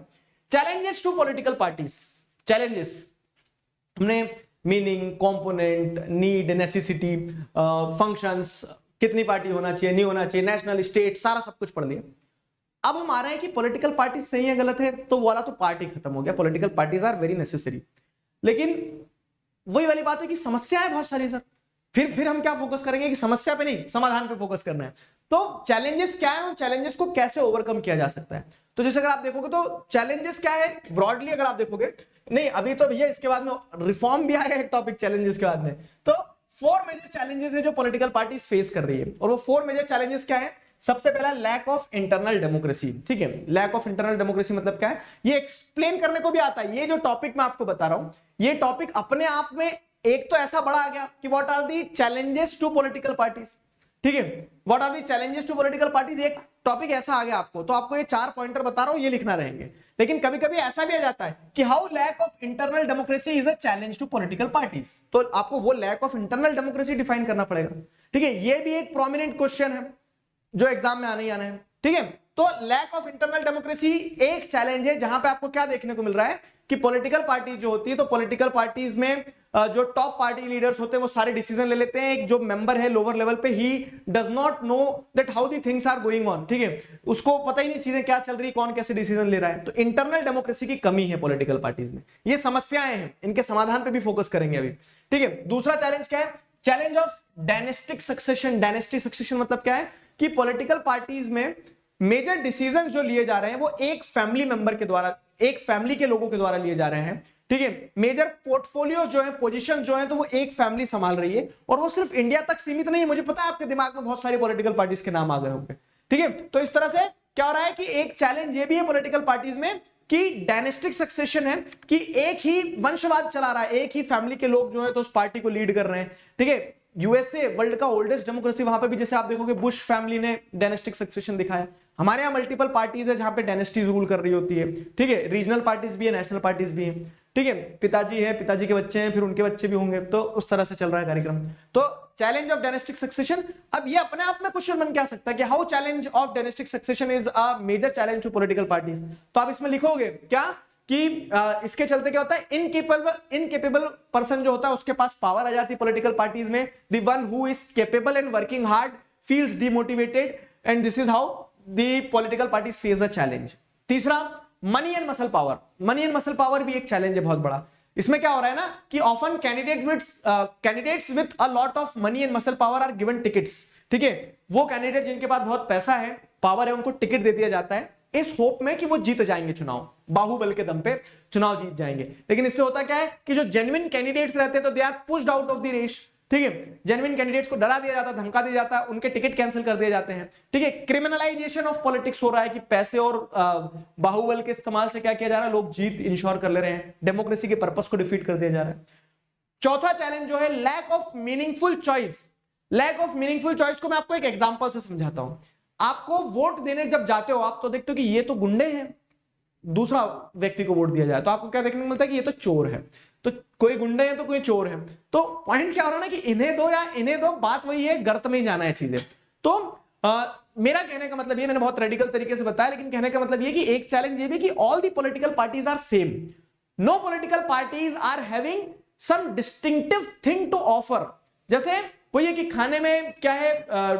Challenges to political parties, challenges हमने meaning, component, need, necessity, functions, कितनी पार्टी होना चाहिए, नहीं होना चाहिए, नेशनल, स्टेट, सारा सब कुछ पढ़ लिया। अब हम आ रहे हैं कि पॉलिटिकल पार्टी सही है गलत है, तो वाला तो पार्टी खत्म हो गया, political parties are very necessary. लेकिन वही वाली बात है कि समस्या है बहुत सारी सर, फिर हम क्या फोकस करेंगे कि समस्या पे नहीं, समाधान पे फोकस करना है। तो चैलेंजेस क्या है, उन चैलेंजेस को कैसे ओवरकम किया जा सकता है। तो जैसे अगर आप देखोगे तो चैलेंजेस क्या है ब्रॉडली, अगर आप देखोगे, नहीं अभी तो भैया इसके बाद में रिफॉर्म भी आएगा एक टॉपिक चैलेंजेस के बाद में। तो 4 मेजर चैलेंजेस है जो पॉलिटिकल पार्टीज फेस कर रही है, और वो 4 मेजर चैलेंजेस क्या है। सबसे पहला लैक ऑफ इंटरनल डेमोक्रेसी, ठीक है, लैक ऑफ इंटरनल डेमोक्रेसी मतलब क्या है, ये एक्सप्लेन करने को भी आता है। ये जो टॉपिक मैं आपको बता रहा हूं, ये टॉपिक अपने आप में एक तो ऐसा बड़ा आ गया कि what are the challenges to political parties, ठीक है, what are the challenges to political parties, एक टॉपिक ऐसा आ गया आपको, तो आपको ये 4 पॉइंटर बता रहा हूं, ये लिखना रहेंगे। लेकिन कभी कभी ऐसा भी आ जाता है कि how lack of internal democracy is a challenge to political parties, तो आपको वो lack of internal democracy define करना पड़ेगा, ठीक है। ये भी एक प्रोमिनेंट क्वेश्चन है जो एग्जाम में आना ही आना है, ठीक है। तो लैक ऑफ इंटरनल डेमोक्रेसी एक चैलेंज है, जहां पे आपको क्या देखने को मिल रहा है कि पॉलिटिकल पार्टी जो होती है, तो पॉलिटिकल पार्टीज में जो टॉप पार्टी लीडर्स होते हैं वो सारे डिसीजन ले लेते हैं, एक जो मेंबर है लोअर लेवल पे, he does not know that how the things are going on, ठीक है, उसको पता ही नहीं चीजें क्या चल रही है, कौन कैसे डिसीजन ले रहा है। तो इंटरनल डेमोक्रेसी की कमी है पॉलिटिकल पार्टीज में, ये समस्याएं हैं, इनके समाधान पे भी फोकस करेंगे अभी, ठीक है। दूसरा चैलेंज क्या है, challenge of dynastic succession. Dynastic succession मतलब क्या है कि पॉलिटिकल पार्टीज में मेजर डिसीजन जो लिए जा रहे हैं वो एक फैमिली मेंबर के द्वारा, एक फैमिली के लोगों के द्वारा लिए जा रहे हैं, ठीक है। मेजर पोर्टफोलियो जो है, पोजीशन जो है, तो वो एक फैमिली संभाल रही है, और वो सिर्फ इंडिया तक सीमित नहीं है। मुझे पता है आपके दिमाग में बहुत सारी पॉलिटिकल पार्टीज के नाम आ गए होंगे, ठीक है। तो इस तरह से क्या हो रहा है कि एक चैलेंज ये भी है पॉलिटिकल पार्टीज में कि डायनेस्टिक सक्सेशन है, कि एक ही वंशवाद चला रहा है, एक ही फैमिली के लोग जो है तो उस पार्टी को लीड कर रहे हैं, ठीक है। यूएसए वर्ल्ड का ओल्डेस्ट डेमोक्रेसी, वहां पे भी जैसे आप देखोगे बुश फैमिली ने डायनेस्टिक सक्सेशन दिखाया। हमारे यहाँ मल्टीपल पार्टीज है जहां पे डायनेस्टीज रूल कर रही होती है, ठीक है, रीजनल पार्टीज भी है, नेशनल पार्टीज भी है, ठीक है, पिताजी है, पिताजी के बच्चे हैं, फिर उनके बच्चे भी होंगे, तो उस तरह से चल रहा है कार्यक्रम। तो चैलेंज ऑफ डायनेस्टिक सक्सेशन, अब ये अपने आप में क्वेश्चन बन के आ सकता है कि how challenge of dynastic succession is a major challenge to political parties. तो आप इसमें लिखोगे क्या कि इसके चलते क्या होता है, इनकेपेबल पर्सन जो होता है उसके पास पावर आ जाती है पॉलिटिकल पार्टीज में, the one who is capable and working hard feels demotivated and this is how the political parties face a challenge. तीसरा, money and muscle power. Money and muscle power भी एक challenge है बहुत बड़ा। इसमें क्या हो रहा है ना कि often candidates with a lot of money and muscle power are given tickets, ठीक है, वो कैंडिडेट जिनके पास बहुत पैसा है, पावर है, उनको टिकट दे दिया जाता है इस होप में कि वो जीत जाएंगे चुनाव, बाहुबल के दम पे चुनाव जीत जाएंगे। लेकिन इससे होता क्या है कि जो जेन्युइन कैंडिडेट्स रहते हैं तो they are pushed out of the race, ठीक है, जेन्युइन कैंडिडेट्स को डरा दिया जाता है, धमका दिया जाता है, उनके टिकट कैंसिल कर दिए जाते हैं, ठीक है। क्रिमिनलाइजेशन ऑफ पॉलिटिक्स हो रहा है कि पैसे और बाहुबल के इस्तेमाल से क्या किया जा रहा है, लोग जीत इंश्योर कर ले रहे हैं, डेमोक्रेसी के पर्पस को डिफीट कर दिया जा रहा है। चौथा चैलेंज जो है lack of meaningful choice. Lack of meaningful choice को मैं आपको एक एग्जांपल से समझाता हूं। आपको वोट देने जब जाते हो आप तो देखते हो कि ये तो गुंडे हैं, दूसरा व्यक्ति को वोट दिया जाए तो आपको क्या देखने को मिलता है कि ये तो चोर है, तो कोई गुंडे हैं तो कोई चोर है। तो पॉइंट क्या हो रहा है ना कि इन्हें दो या इन्हें दो, बात वही है, गर्त में ही जाना है चीजें। तो मेरा कहने का मतलब ये, मैंने बहुत रेडिकल तरीके से बताया, लेकिन कहने का मतलब ये कि एक चैलेंज ये भी कि all the political parties are same, no political parties are having some distinctive thing to offer. जैसे वो ये कि खाने में क्या है,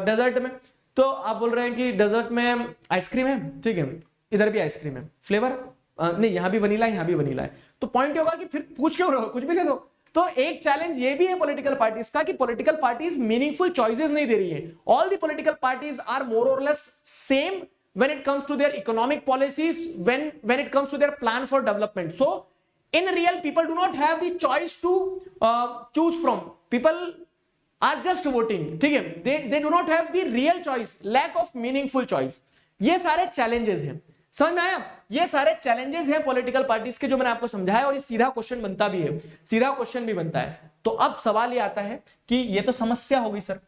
डेजर्ट में तो आप बोल रहे हैं कि डेजर्ट में आइसक्रीम है, ठीक है, इधर भी आइसक्रीम है, फ्लेवर नहीं, यहां भी वनीला है, यहां भी वनीला है, तो पॉइंट होगा कि फिर पूछ क्यों रहे हो, कुछ भी दे दो। तो एक चैलेंज ये भी है पॉलिटिकल पार्टीज का कि पॉलिटिकल पार्टीज मीनिंगफुल चॉइसेस नहीं दे रही है। All the political parties are more or less same when it comes to their economic policies, when it comes to their plan for development. So in real, people do not have the choice to choose from. People are just voting, ठीक है, they do not have the real choice, lack of meaningful choice. ये सारे challenges हैं, समझ में आया? ये सारे challenges हैं पॉलिटिकल पार्टीज के जो मैंने आपको समझाया, और ये सीधा क्वेश्चन बनता भी है, सीधा क्वेश्चन भी बनता है। तो अब सवाल ये आता है कि ये तो समस्या हो गई सर,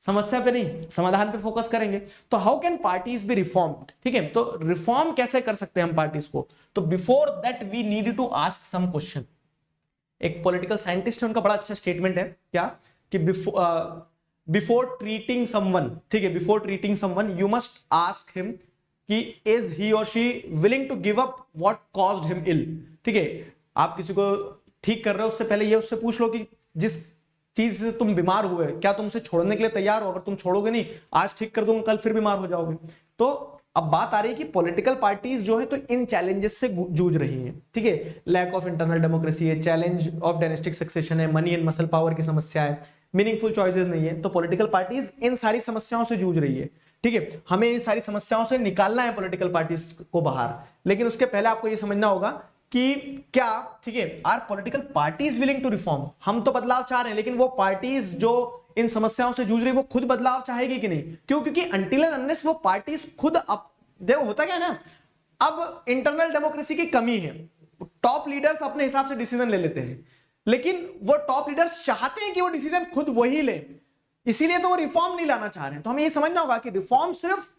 समस्या पे नहीं, समाधान पे फोकस करेंगे। तो how can parties B reformed, ठीक है, तो रिफॉर्म कैसे कर सकते हैं हम पार्टीज को? तो before that we need to ask some question. एक पॉलिटिकल साइंटिस्ट है, उनका बड़ा अच्छा स्टेटमेंट है क्या कि बिफोर ट्रीटिंग समवन, ठीक है, before treating someone you must ask him कि is he or she willing to give up what caused him ill, ठीक है। आप किसी को ठीक कर रहे हो उससे पहले ये उससे पूछ लो कि जिस चीज से तुम बीमार हुए क्या तुम उसे छोड़ने के लिए तैयार हो? अगर तुम छोड़ोगे नहीं, आज ठीक कर दूंगा, कल फिर बीमार हो जाओगे। तो अब बात आ रही है कि पॉलिटिकल पार्टीज जो है तो इन चैलेंजेस से जूझ रही हैं, ठीक है। लैक ऑफ इंटरनल डेमोक्रेसी है, चैलेंज ऑफ डायनेस्टिक सक्सेशन है, मनी एंड मसल पावर की समस्या है, मीनिंगफुल चॉइसेस नहीं है। तो पॉलिटिकल पार्टीज इन सारी समस्याओं से जूझ रही है, ठीक है। हमें इन सारी समस्याओं से निकालना है पॉलिटिकल पार्टीज को बाहर, लेकिन उसके पहले आपको यह समझना होगा कि क्या, ठीक है, are political parties willing to reform. हम तो बदलाव चाह रहे हैं, लेकिन वो पार्टीज जो इन समस्याओं से जूझ रही है वो खुद बदलाव चाहेगी कि नहीं? क्यों? क्योंकि अनटिल एंड अनलेस वो पार्टीज खुद, देखो होता क्या है ना, अब इंटरनल डेमोक्रेसी की कमी है, टॉप लीडर्स अपने हिसाब से डिसीजन ले लेते हैं, लेकिन वो टॉप लीडर्स चाहते हैं कि वो डिसीजन खुद वही ले, इसीलिए तो वो रिफॉर्म नहीं लाना चाह रहे हैं। तो हमें ये समझना होगा कि रिफॉर्म सिर्फ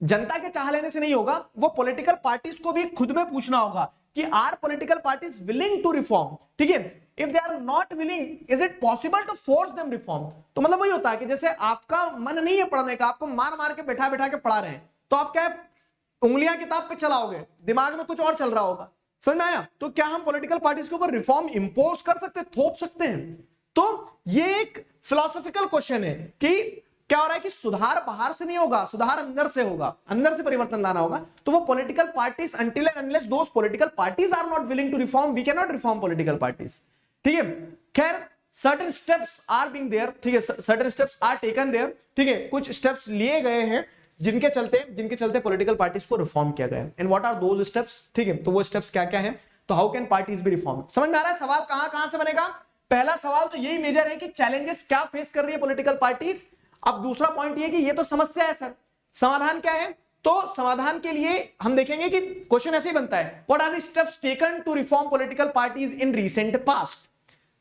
जनता के चाह लेने से नहीं होगा, वो पॉलिटिकल पार्टीज को भी खुद में पूछना होगा कि are political parties willing to reform, ठीक है। If they are not willing, is it possible to force them reform? तो मतलब वही होता है कि जैसे आपका मन नहीं है पढ़ने का, आपको मार मार के बैठा बैठा के पढ़ा रहे हैं, तो आप क्या उंगलियां किताब पे चलाओगे, दिमाग में कुछ और चल रहा होगा, समझ में आया? तो क्या हम पॉलिटिकल पार्टीज के ऊपर रिफॉर्म इंपोज कर सकते हैं, थोप सकते हैं? तो ये एक फिलोसॉफिकल क्वेश्चन है कि क्या हो रहा है कि सुधार बाहर से नहीं होगा, सुधार अंदर से होगा, अंदर से परिवर्तन लाना होगा। तो वो political parties, until and unless those political parties are not willing to reform, we can not reform political parties, ठीक है। खैर, certain steps are being there, ठीक है, certain steps are taken there, ठीक है, कुछ स्टेप्स लिए गए हैं जिनके चलते पॉलिटिकल पार्टीज को रिफॉर्म किया गया है। And what are those steps, ठीक है, तो वो स्टेप्स क्या क्या है? तो how can parties be reform? समझ में आ रहा है सवाल कहां से बनेगा? पहला सवाल तो यही मेजर है कि चैलेंजेस क्या फेस कर रही है पॉलिटिकल पार्टीज। अब दूसरा पॉइंट ये कि ये तो समस्या है सर, समाधान क्या है? तो समाधान के लिए हम देखेंगे कि क्वेश्चन ऐसे ही बनता है, what are the steps taken to reform political parties in recent past?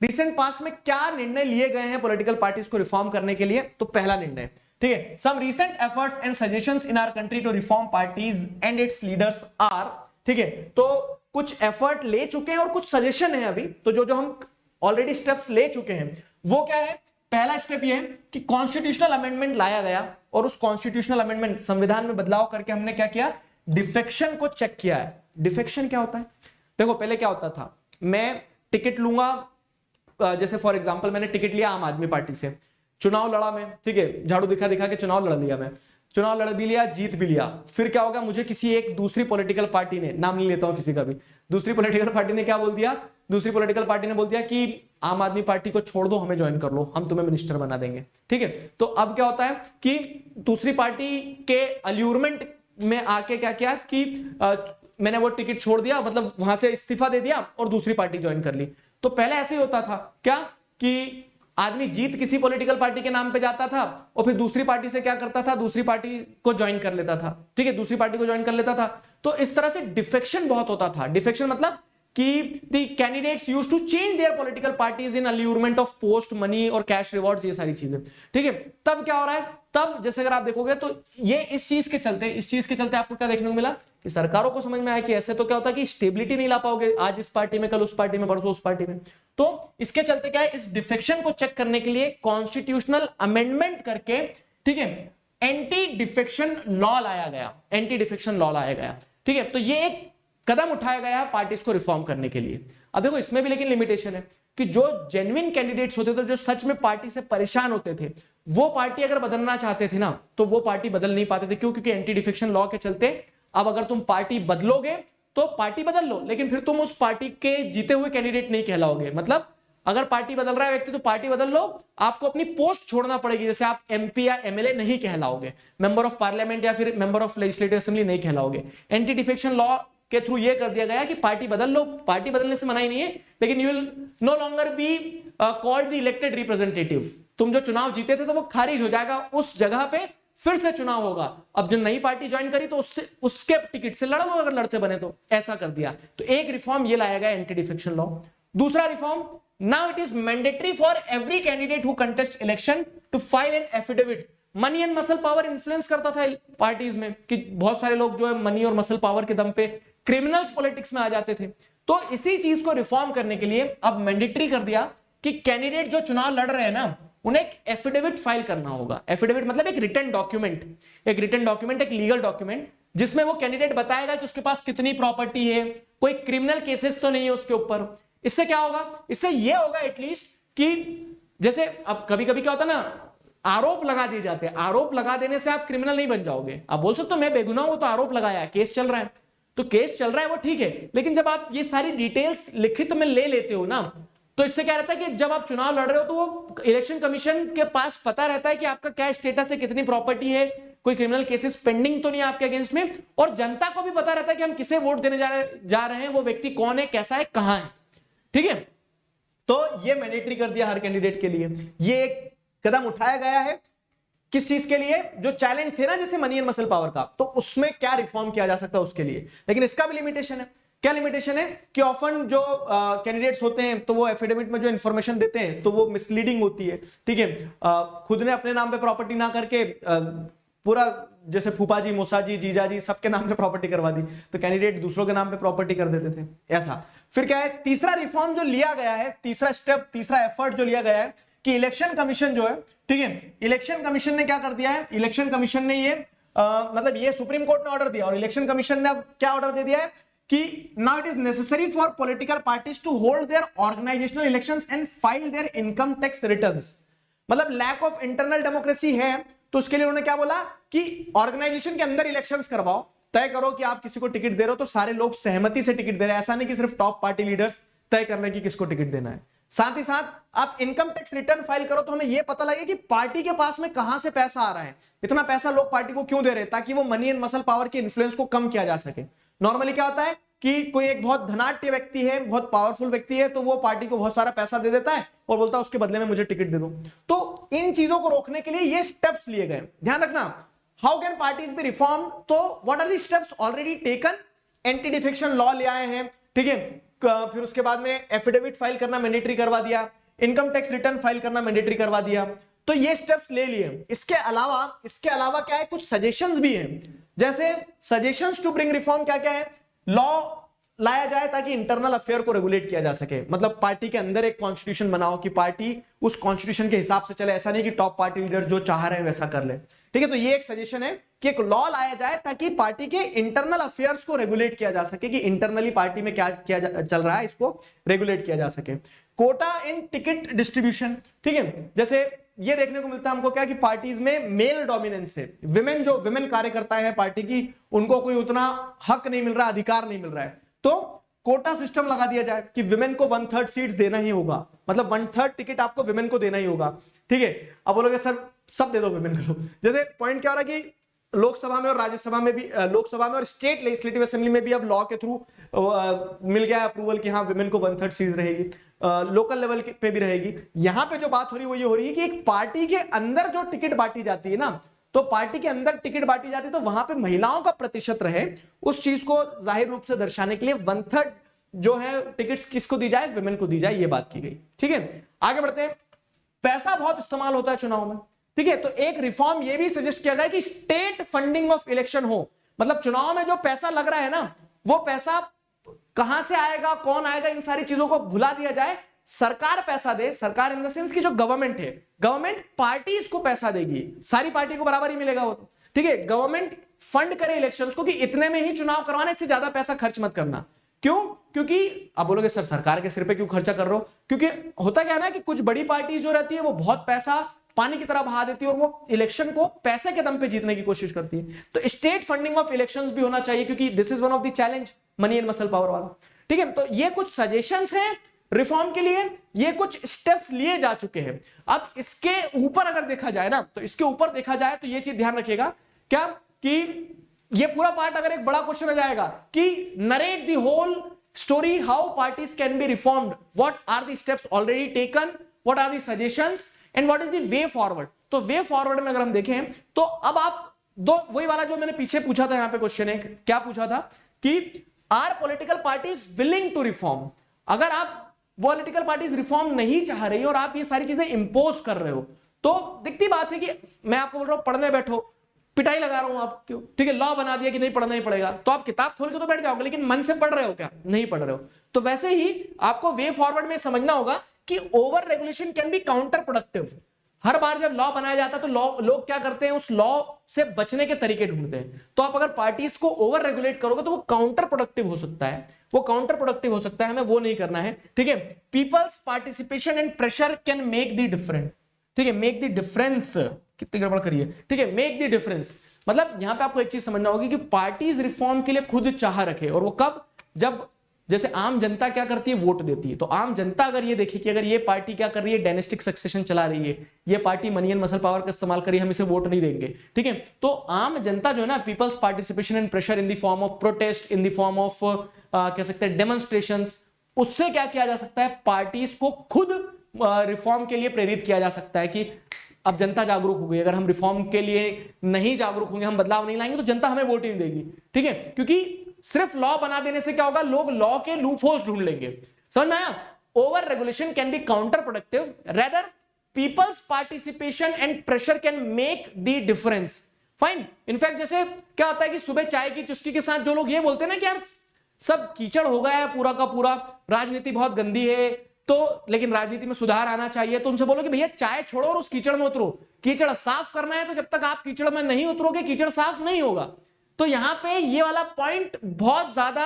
Recent past में क्या निर्णय लिए गए हैं पॉलिटिकल पार्टीज को रिफॉर्म करने के लिए? तो पहला निर्णय, ठीक है, some recent efforts and suggestions in our country to reform parties and its leaders are, ठीक है, तो कुछ एफर्ट ले चुके हैं और कुछ सजेशन है अभी, तो जो हम ऑलरेडी स्टेप्स ले चुके हैं वो क्या है? पहला स्टेप ये है कि कॉन्स्टिट्यूशनल अमेंडमेंट लाया गया और उस कॉन्स्टिट्यूशनल अमेंडमेंट संविधान में बदलाव करके हमने क्या किया? डिफेक्शन को चेक किया है। डिफेक्शन क्या होता है? देखो पहले क्या होता था, मैं टिकट लूंगा, जैसे फॉर एग्जांपल मैंने टिकट लिया आम आदमी पार्टी से, चुनाव लड़ा मैं, ठीक है, झाड़ू दिखा दिखा के चुनाव लड़ लिया मैं, चुनाव लड़ भी लिया, जीत भी लिया, फिर क्या होगा? मुझे किसी एक दूसरी पॉलिटिकल पार्टी ने, नाम नहीं लेता हूं किसी का भी, दूसरी पॉलिटिकल पार्टी ने क्या बोल दिया? दूसरी पॉलिटिकल पार्टी ने बोल दिया कि आम आदमी पार्टी को छोड़ दो, हमें ज्वाइन कर लो, हम तुम्हें मिनिस्टर बना देंगे, ठीक है। तो अब क्या होता है कि दूसरी पार्टी के अल्यूरमेंट में आके क्या किया कि मैंने वो टिकट छोड़ दिया, मतलब वहां से इस्तीफा दे दिया और दूसरी पार्टी ज्वाइन कर ली। तो पहले ऐसे ही होता था क्या कि आदमी जीत किसी पॉलिटिकल पार्टी के नाम पे जाता था और फिर दूसरी पार्टी से क्या करता था? दूसरी पार्टी को ज्वाइन कर लेता था, ठीक है, दूसरी पार्टी को ज्वाइन कर लेता था। तो इस तरह से डिफेक्शन बहुत होता था। डिफेक्शन मतलब कि the candidates used to change their political parties in allurement of post money और कैश रिवॉर्ड्स, ये सारी चीजें, ठीक है। तब क्या हो रहा है? तब जैसे अगर आप देखोगे तो ये इस चीज के चलते आपको क्या देखने को मिला कि सरकारों को समझ में आया कि ऐसे तो क्या होता है कि स्टेबिलिटी नहीं ला पाओगे, आज इस पार्टी में, कल उस पार्टी में, परसों उस पार्टी में। तो इसके चलते क्या है, इस डिफेक्शन को चेक करने के लिए कॉन्स्टिट्यूशनल अमेंडमेंट करके, ठीक है, एंटी डिफेक्शन लॉ लाया गया, एंटी डिफेक्शन लॉ लाया गया, ठीक है। तो ये एक कदम उठाया गया है पार्टीज को रिफॉर्म करने के लिए। अब देखो इसमें भी लेकिन लिमिटेशन है कि जो जेन्युइन कैंडिडेट्स होते थे, जो सच में पार्टी से परेशान होते थे, वो पार्टी अगर बदलना चाहते थे ना, तो वो पार्टी बदल नहीं पाते थे। क्यों? क्योंकि एंटी डिफेक्शन लॉ के चलते अब अगर तुम पार्टी बदलोगे तो पार्टी बदल लो, लेकिन फिर तुम उस पार्टी के जीते हुए कैंडिडेट नहीं कहलाओगे। मतलब अगर पार्टी बदल रहा है व्यक्ति तो पार्टी बदल लो, आपको अपनी पोस्ट छोड़ना पड़ेगी। जैसे आप एमपी या एमएलए नहीं कहलाओगे, मेंबर ऑफ पार्लियामेंट या फिर मेंबर ऑफ लेजिस्लेटिव असेंबली नहीं कहलाओगे। एंटी डिफेक्शन लॉ के थ्रू ये कर दिया गया कि पार्टी बदल लो, पार्टी बदलने से मना ही नहीं है, लेकिन you will no longer be called the elected representative. तुम जो चुनाव जीते थे तो वो खारिज हो जाएगा, उस जगह पे फिर से चुनाव होगा। अब जो नई पार्टी ज्वाइन करी तो उससे, उसके टिकट से लड़ो अगर लड़ते बने तो, ऐसा कर दिया। तो एक रिफॉर्म ये लाया गया एंटी डिफेक्शन लॉ। दूसरा reform, now it is mandatory for every candidate who contest election to file an affidavit. Money and muscle power influence करता था पार्टीज में कि बहुत सारे लोग जो है मनी और मसल पावर के दम पे क्रिमिनल्स पॉलिटिक्स में आ जाते थे। तो इसी चीज को रिफॉर्म करने के लिए अब मैंडेटरी कर दिया कि कैंडिडेट जो चुनाव लड़ रहे हैं ना, उन्हें एक एफिडेविट फाइल करना होगा। एफिडेविट मतलब एक रिटन डॉक्यूमेंट, एक रिटन डॉक्यूमेंट, एक लीगल डॉक्यूमेंट, जिसमें वो कैंडिडेट बताएगा कि उसके पास कितनी प्रॉपर्टी है, कोई क्रिमिनल केसेस तो नहीं है उसके ऊपर। इससे क्या होगा? इससे ये होगा एटलीस्ट कि जैसे अब कभी कभी क्या होता है ना, आरोप लगा दिए जाते हैं। आरोप लगा देने से आप क्रिमिनल नहीं बन जाओगे। आप बोल सकते हो मैं बेगुनाह हूं, तो आरोप लगाया, केस चल रहा है, तो केस चल रहा है वो ठीक है, लेकिन जब आप ये सारी डिटेल्स लिखित में ले लेते हो ना, तो इससे क्या रहता है कि जब आप चुनाव लड़ रहे हो तो वो इलेक्शन कमीशन के पास पता रहता है कि आपका क्या स्टेटस है, कितनी प्रॉपर्टी है, कोई क्रिमिनल केसेस पेंडिंग तो नहीं है आपके अगेंस्ट में, और जनता को भी पता रहता है कि हम किसे वोट देने जा रहे हैं, वो व्यक्ति कौन है, कैसा है, कहां है, ठीक है। तो ये मैंडेटरी कर दिया हर कैंडिडेट के लिए। ये एक कदम उठाया गया है किस चीज के लिए? जो चैलेंज थे ना जैसे मनी एंड मसल पावर का, तो उसमें क्या रिफॉर्म किया जा सकता है उसके लिए। लेकिन इसका भी लिमिटेशन है। क्या लिमिटेशन है कि ऑफन जो कैंडिडेट्स होते हैं तो वो एफिडेविट में जो इंफॉर्मेशन देते हैं तो वो मिसलीडिंग होती है, ठीक है। खुद ने अपने नाम पे प्रॉपर्टी ना करके पूरा जैसे फूफा जी, मौसा जी, जीजा जी सबके नाम पे प्रॉपर्टी करवा दी, तो कैंडिडेट दूसरों के नाम पे प्रॉपर्टी कर देते थे, ऐसा। फिर क्या है, तीसरा रिफॉर्म जो लिया गया है, तीसरा स्टेप, तीसरा एफर्ट जो लिया गया है कि इलेक्शन कमीशन जो है, ठीक है, इलेक्शन कमीशन ने क्या कर दिया है, इलेक्शन कमीशन ने ये मतलब ये सुप्रीम कोर्ट ने ऑर्डर दिया और इलेक्शन कमीशन ने अब क्या ऑर्डर दे दिया है कि now it is necessary for political parties to hold their organisational elections and file their income tax returns. मतलब लैक ऑफ इंटरनल डेमोक्रेसी है, तो उसके लिए उन्होंने क्या बोला कि ऑर्गेनाइजेशन के अंदर इलेक्शंस करवाओ, तय करो कि आप किसी को टिकट दे रहे हो तो सारे लोग सहमति से टिकट दे रहे हैं, ऐसा नहीं कि सिर्फ टॉप पार्टी लीडर्स तय कर रहे हैं कि किसको टिकट देना है। साथ ही साथ आप इनकम टैक्स रिटर्न फाइल करो तो हमें यह पता लगे कि पार्टी के पास में कहां से पैसा आ रहा है, इतना पैसा लोग पार्टी को क्यों दे रहे हैं, ताकि वो मनी एंड मसल पावर के इन्फ्लुएंस को कम किया जा सके। नॉर्मली क्या होता है कि कोई एक बहुत धनाढ्य व्यक्ति है, बहुत पावरफुल व्यक्ति है, तो वो पार्टी को बहुत सारा पैसा दे देता है और बोलता है उसके बदले में मुझे टिकट दे दो। तो इन चीजों को रोकने के लिए ये स्टेप्स लिए गए। ध्यान रखना, how can parties be reform, तो what are the steps already taken. Anti defection law ले आए हैं, ठीक है, फिर उसके बाद में एफिडेविट फाइल करना मैंडेटरी करवा दिया, इनकम टैक्स रिटर्न फाइल करना मैंडेटरी करवा दिया। तो ये स्टेप्स ले लिए। इसके अलावा क्या है, कुछ सजेशंस भी हैं। जैसे सजेशंस टू ब्रिंग रिफॉर्म क्या क्या है, लॉ लाया जाए ताकि इंटरनल अफेयर को रेगुलेट किया जा सके। मतलब पार्टी के अंदर एक कॉन्स्टिट्यूशन बनाओ कि पार्टी उस कॉन्स्टिट्यूशन के हिसाब से चले, ऐसा नहीं कि टॉप पार्टी लीडर जो चाह रहे हैं वैसा कर ले। ठीक है, तो ये एक सजेशन है कि एक लॉ लाया जाए ताकि पार्टी के इंटरनल अफेयर्स को रेगुलेट किया जा सके, कि इंटरनली पार्टी में क्या चल रहा है इसको रेगुलेट किया जा सके। कोटा इन टिकट डिस्ट्रीब्यूशन, ठीक है, जैसे ये देखने को मिलता है हमको क्या कि पार्टीज में मेल डोमिनेंस है, विमेन कार्यकर्ता है पार्टी की, उनको कोई उतना हक नहीं मिल रहा, अधिकार नहीं मिल रहा है। तो कोटा सिस्टम लगा दिया जाए कि विमेन को 1/3 सीट्स देना ही होगा, मतलब 1/3 टिकट आपको विमेन को देना ही होगा। ठीक है, अब बोलोगे सर सब दे दो विमेन को। जैसे पॉइंट क्या हो रहा है कि लोकसभा में और राज्यसभा में भी, लोकसभा में और स्टेट लेजिस्लेटिव असेंबली में भी अब लॉ के थ्रू मिल गया अप्रूवल कि हाँ विमेन को 1/3 सीट रहेगी, लोकल लेवल पे भी रहेगी। यहां पे जो बात हो रही है वो ये हो रही है कि एक पार्टी के अंदर जो टिकट बांटी जाती है ना, तो पार्टी के अंदर टिकट बांटी जाती है तो वहां पे महिलाओं का प्रतिशत रहे, उस चीज को जाहिर रूप से दर्शाने के लिए 1/3 जो है टिकट्स किसको दी जाए, विमेन को दी जाए, ये बात की गई। ठीक है, आगे बढ़ते हैं। पैसा बहुत इस्तेमाल होता है चुनाव में, ठीक है, तो एक रिफॉर्म ये भी सजेस्ट किया गया कि स्टेट फंडिंग ऑफ इलेक्शन हो, मतलब चुनाव में जो पैसा लग रहा है ना, वो पैसा कहां से आएगा, कौन आएगा, इन सारी चीजों को भुला दिया जाए। सरकार पैसा दे, सरकार इन द सेंस की जो गवर्नमेंट है, गवर्नमेंट पार्टीज को पैसा देगी, सारी पार्टी को बराबर ही मिलेगा वो तो। ठीक है, गवर्नमेंट फंड करे इलेक्शंस को कि इतने में ही चुनाव करवाना, इससे ज्यादा पैसा खर्च मत करना। क्यों? क्योंकि अब बोलोगे सर सरकार के सिर पे क्यों खर्चा कर रहे हो, क्योंकि होता क्या है ना कि कुछ बड़ी पार्टी जो रहती है वो बहुत पैसा पानी की तरह बहा देती है और वो इलेक्शन को पैसे के दम पे जीतने की कोशिश करती है। तो स्टेट फंडिंग ऑफ इलेक्शंस भी होना चाहिए, क्योंकि this is one of the challenge money and muscle power वाला। ठीक है, तो ये कुछ सजेशंस हैं रिफॉर्म के लिए, ये कुछ स्टेप्स लिए जा चुके हैं। अब इसके ऊपर अगर देखा जाए ना, तो इसके ऊपर देखा जाए तो ये चीज ध्यान रखिएगा क्या कि ये पूरा पार्ट अगर एक बड़ा क्वेश्चन आ जाएगा कि narrate the whole story how parties can be reformed, what are the steps already taken, what are the suggestions and what is the way forward. तो वे फॉरवर्ड में अगर हम देखें तो अब आप दो वही वाला जो मैंने पीछे पूछा था, यहां पे क्वेश्चन है, क्या पूछा था कि are political parties willing to reform. अगर आप पॉलिटिकल पार्टीज रिफॉर्म नहीं चाह रही और आप ये सारी चीजें इंपोज कर रहे हो, तो दिखती बात है कि मैं आपको बोल रहा हूं पढ़ने बैठो, पिटाई लगा रहा हूं आप क्यों, ठीक है, लॉ बना दिया कि नहीं पढ़ना ही पड़ेगा, तो आप किताब खोल के तो बैठ जाओगे, लेकिन मन से पढ़ रहे हो क्या, नहीं पढ़ रहे हो। तो वैसे ही आपको वे फॉरवर्ड में समझना होगा कि over regulation can be counter productive. हर बार जब लॉ बनाया जाता है तो लोग क्या करते हैं, उस लॉ से बचने के तरीके ढूंढते हैं। तो आप अगर पार्टीज को ओवर रेगुलेट करोगे तो वो काउंटर प्रोडक्टिव हो सकता है, वो काउंटर प्रोडक्टिव हो सकता है, हमें वो नहीं करना है। ठीक है, peoples participation and pressure can make the difference. ठीक है, मेक द डिफरेंस, कितनी गड़बड़ करिए, ठीक है, मेक द डिफरेंस, मतलब यहां पे आपको एक चीज समझना होगी कि पार्टीज रिफॉर्म के लिए खुद चाह रखे, और वो कब, जब जैसे आम जनता क्या करती है, वोट देती है। तो आम जनता अगर ये देखे कि अगर ये पार्टी क्या कर रही है, डायनेस्टिक सक्सेशन चला रही है, ये party money and muscle power का इस्तेमाल करी, हम इसे वोट नहीं देंगे। ठीक है, तो आम जनता जो है ना, peoples participation and pressure in the form of protest, in the form of कह सकते हैं डेमोन्स्ट्रेशंस, उससे क्या किया जा सकता है, पार्टीज को खुद रिफॉर्म के लिए प्रेरित किया जा सकता है कि अब जनता जागरूक हो गई, अगर हम रिफॉर्म के लिए नहीं जागरूक होंगे, हम बदलाव नहीं लाएंगे, तो जनता हमें वोट ही नहीं देगी। ठीक है, क्योंकि सिर्फ लॉ बना देने से क्या होगा, लोग लॉ के लूप होल्स ढूंढ लेंगे। समझ में आया? Over regulation can be counter productive, rather peoples participation and pressure can make the difference. Fine. In fact जैसे क्या होता है कि सुबह चाय की चुस्की के साथ जो लोग ये बोलते हैं ना कि यार सब कीचड़ हो गया है पूरा का पूरा, राजनीति बहुत गंदी है, तो लेकिन राजनीति में सुधार आना चाहिए, तो उनसे बोलो कि भैया चाय छोड़ो और उस कीचड़ में उतरो। कीचड़ साफ करना है, तो जब तक आप कीचड़ में नहीं उतरोगे कीचड़ साफ नहीं होगा। तो यहां पे ये वाला पॉइंट बहुत ज्यादा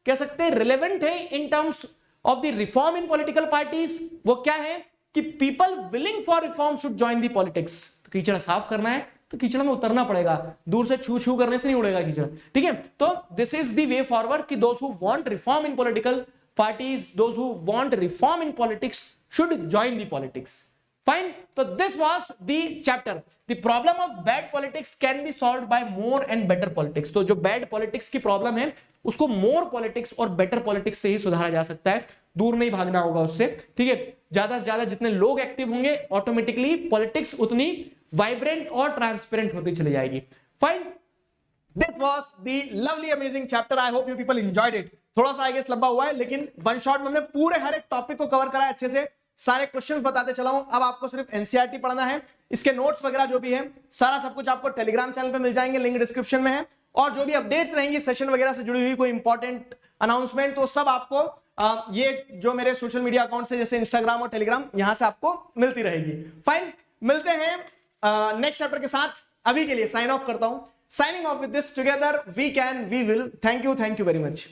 कह सकते हैं रिलेवेंट है in terms of the reform in political parties. वो क्या है कि people willing for reform should join the politics. तो कीचड़ साफ करना है तो कीचड़ में उतरना पड़ेगा, दूर से छू छू करने से नहीं उड़ेगा कीचड़। ठीक है, तो this is the way forward कि those who want reform in political parties, those who want reform in politics should join the politics. Fine. So this was the chapter. The problem of bad politics can be solved by more and better politics. तो जो bad politics की problem है उसको more politics और better politics से ही सुधारा जा सकता है, दूर नहीं भागना होगा उससे। ठीक है, ज्यादा से ज्यादा जितने लोग एक्टिव होंगे ऑटोमेटिकली पॉलिटिक्स उतनी वाइब्रेंट और ट्रांसपेरेंट होती चली जाएगी। Fine, this was the lovely amazing chapter. I hope you people enjoyed it. थोड़ा सा आगे लंबा हुआ है, लेकिन वन शॉट में हमने पूरे हर एक टॉपिक को कवर करा है अच्छे से, सारे क्वेश्चंस बताते चला हूं। अब आपको सिर्फ एनसीईआरटी पढ़ना है, इसके नोट्स वगैरह जो भी है सारा सब कुछ आपको टेलीग्राम चैनल पे मिल जाएंगे, लिंक डिस्क्रिप्शन में है। और जो भी अपडेट्स रहेंगी सेशन वगैरह से जुड़ी हुई, कोई इंपॉर्टेंट अनाउंसमेंट, तो सब आपको ये जो मेरे सोशल मीडिया अकाउंट से जैसे इंस्टाग्राम और टेलीग्राम, यहां से आपको मिलती रहेगी। फाइन, मिलते हैं नेक्स्ट चैप्टर के साथ। अभी के लिए साइन ऑफ करता हूं। Signing off with this, together we can we will. Thank you very much.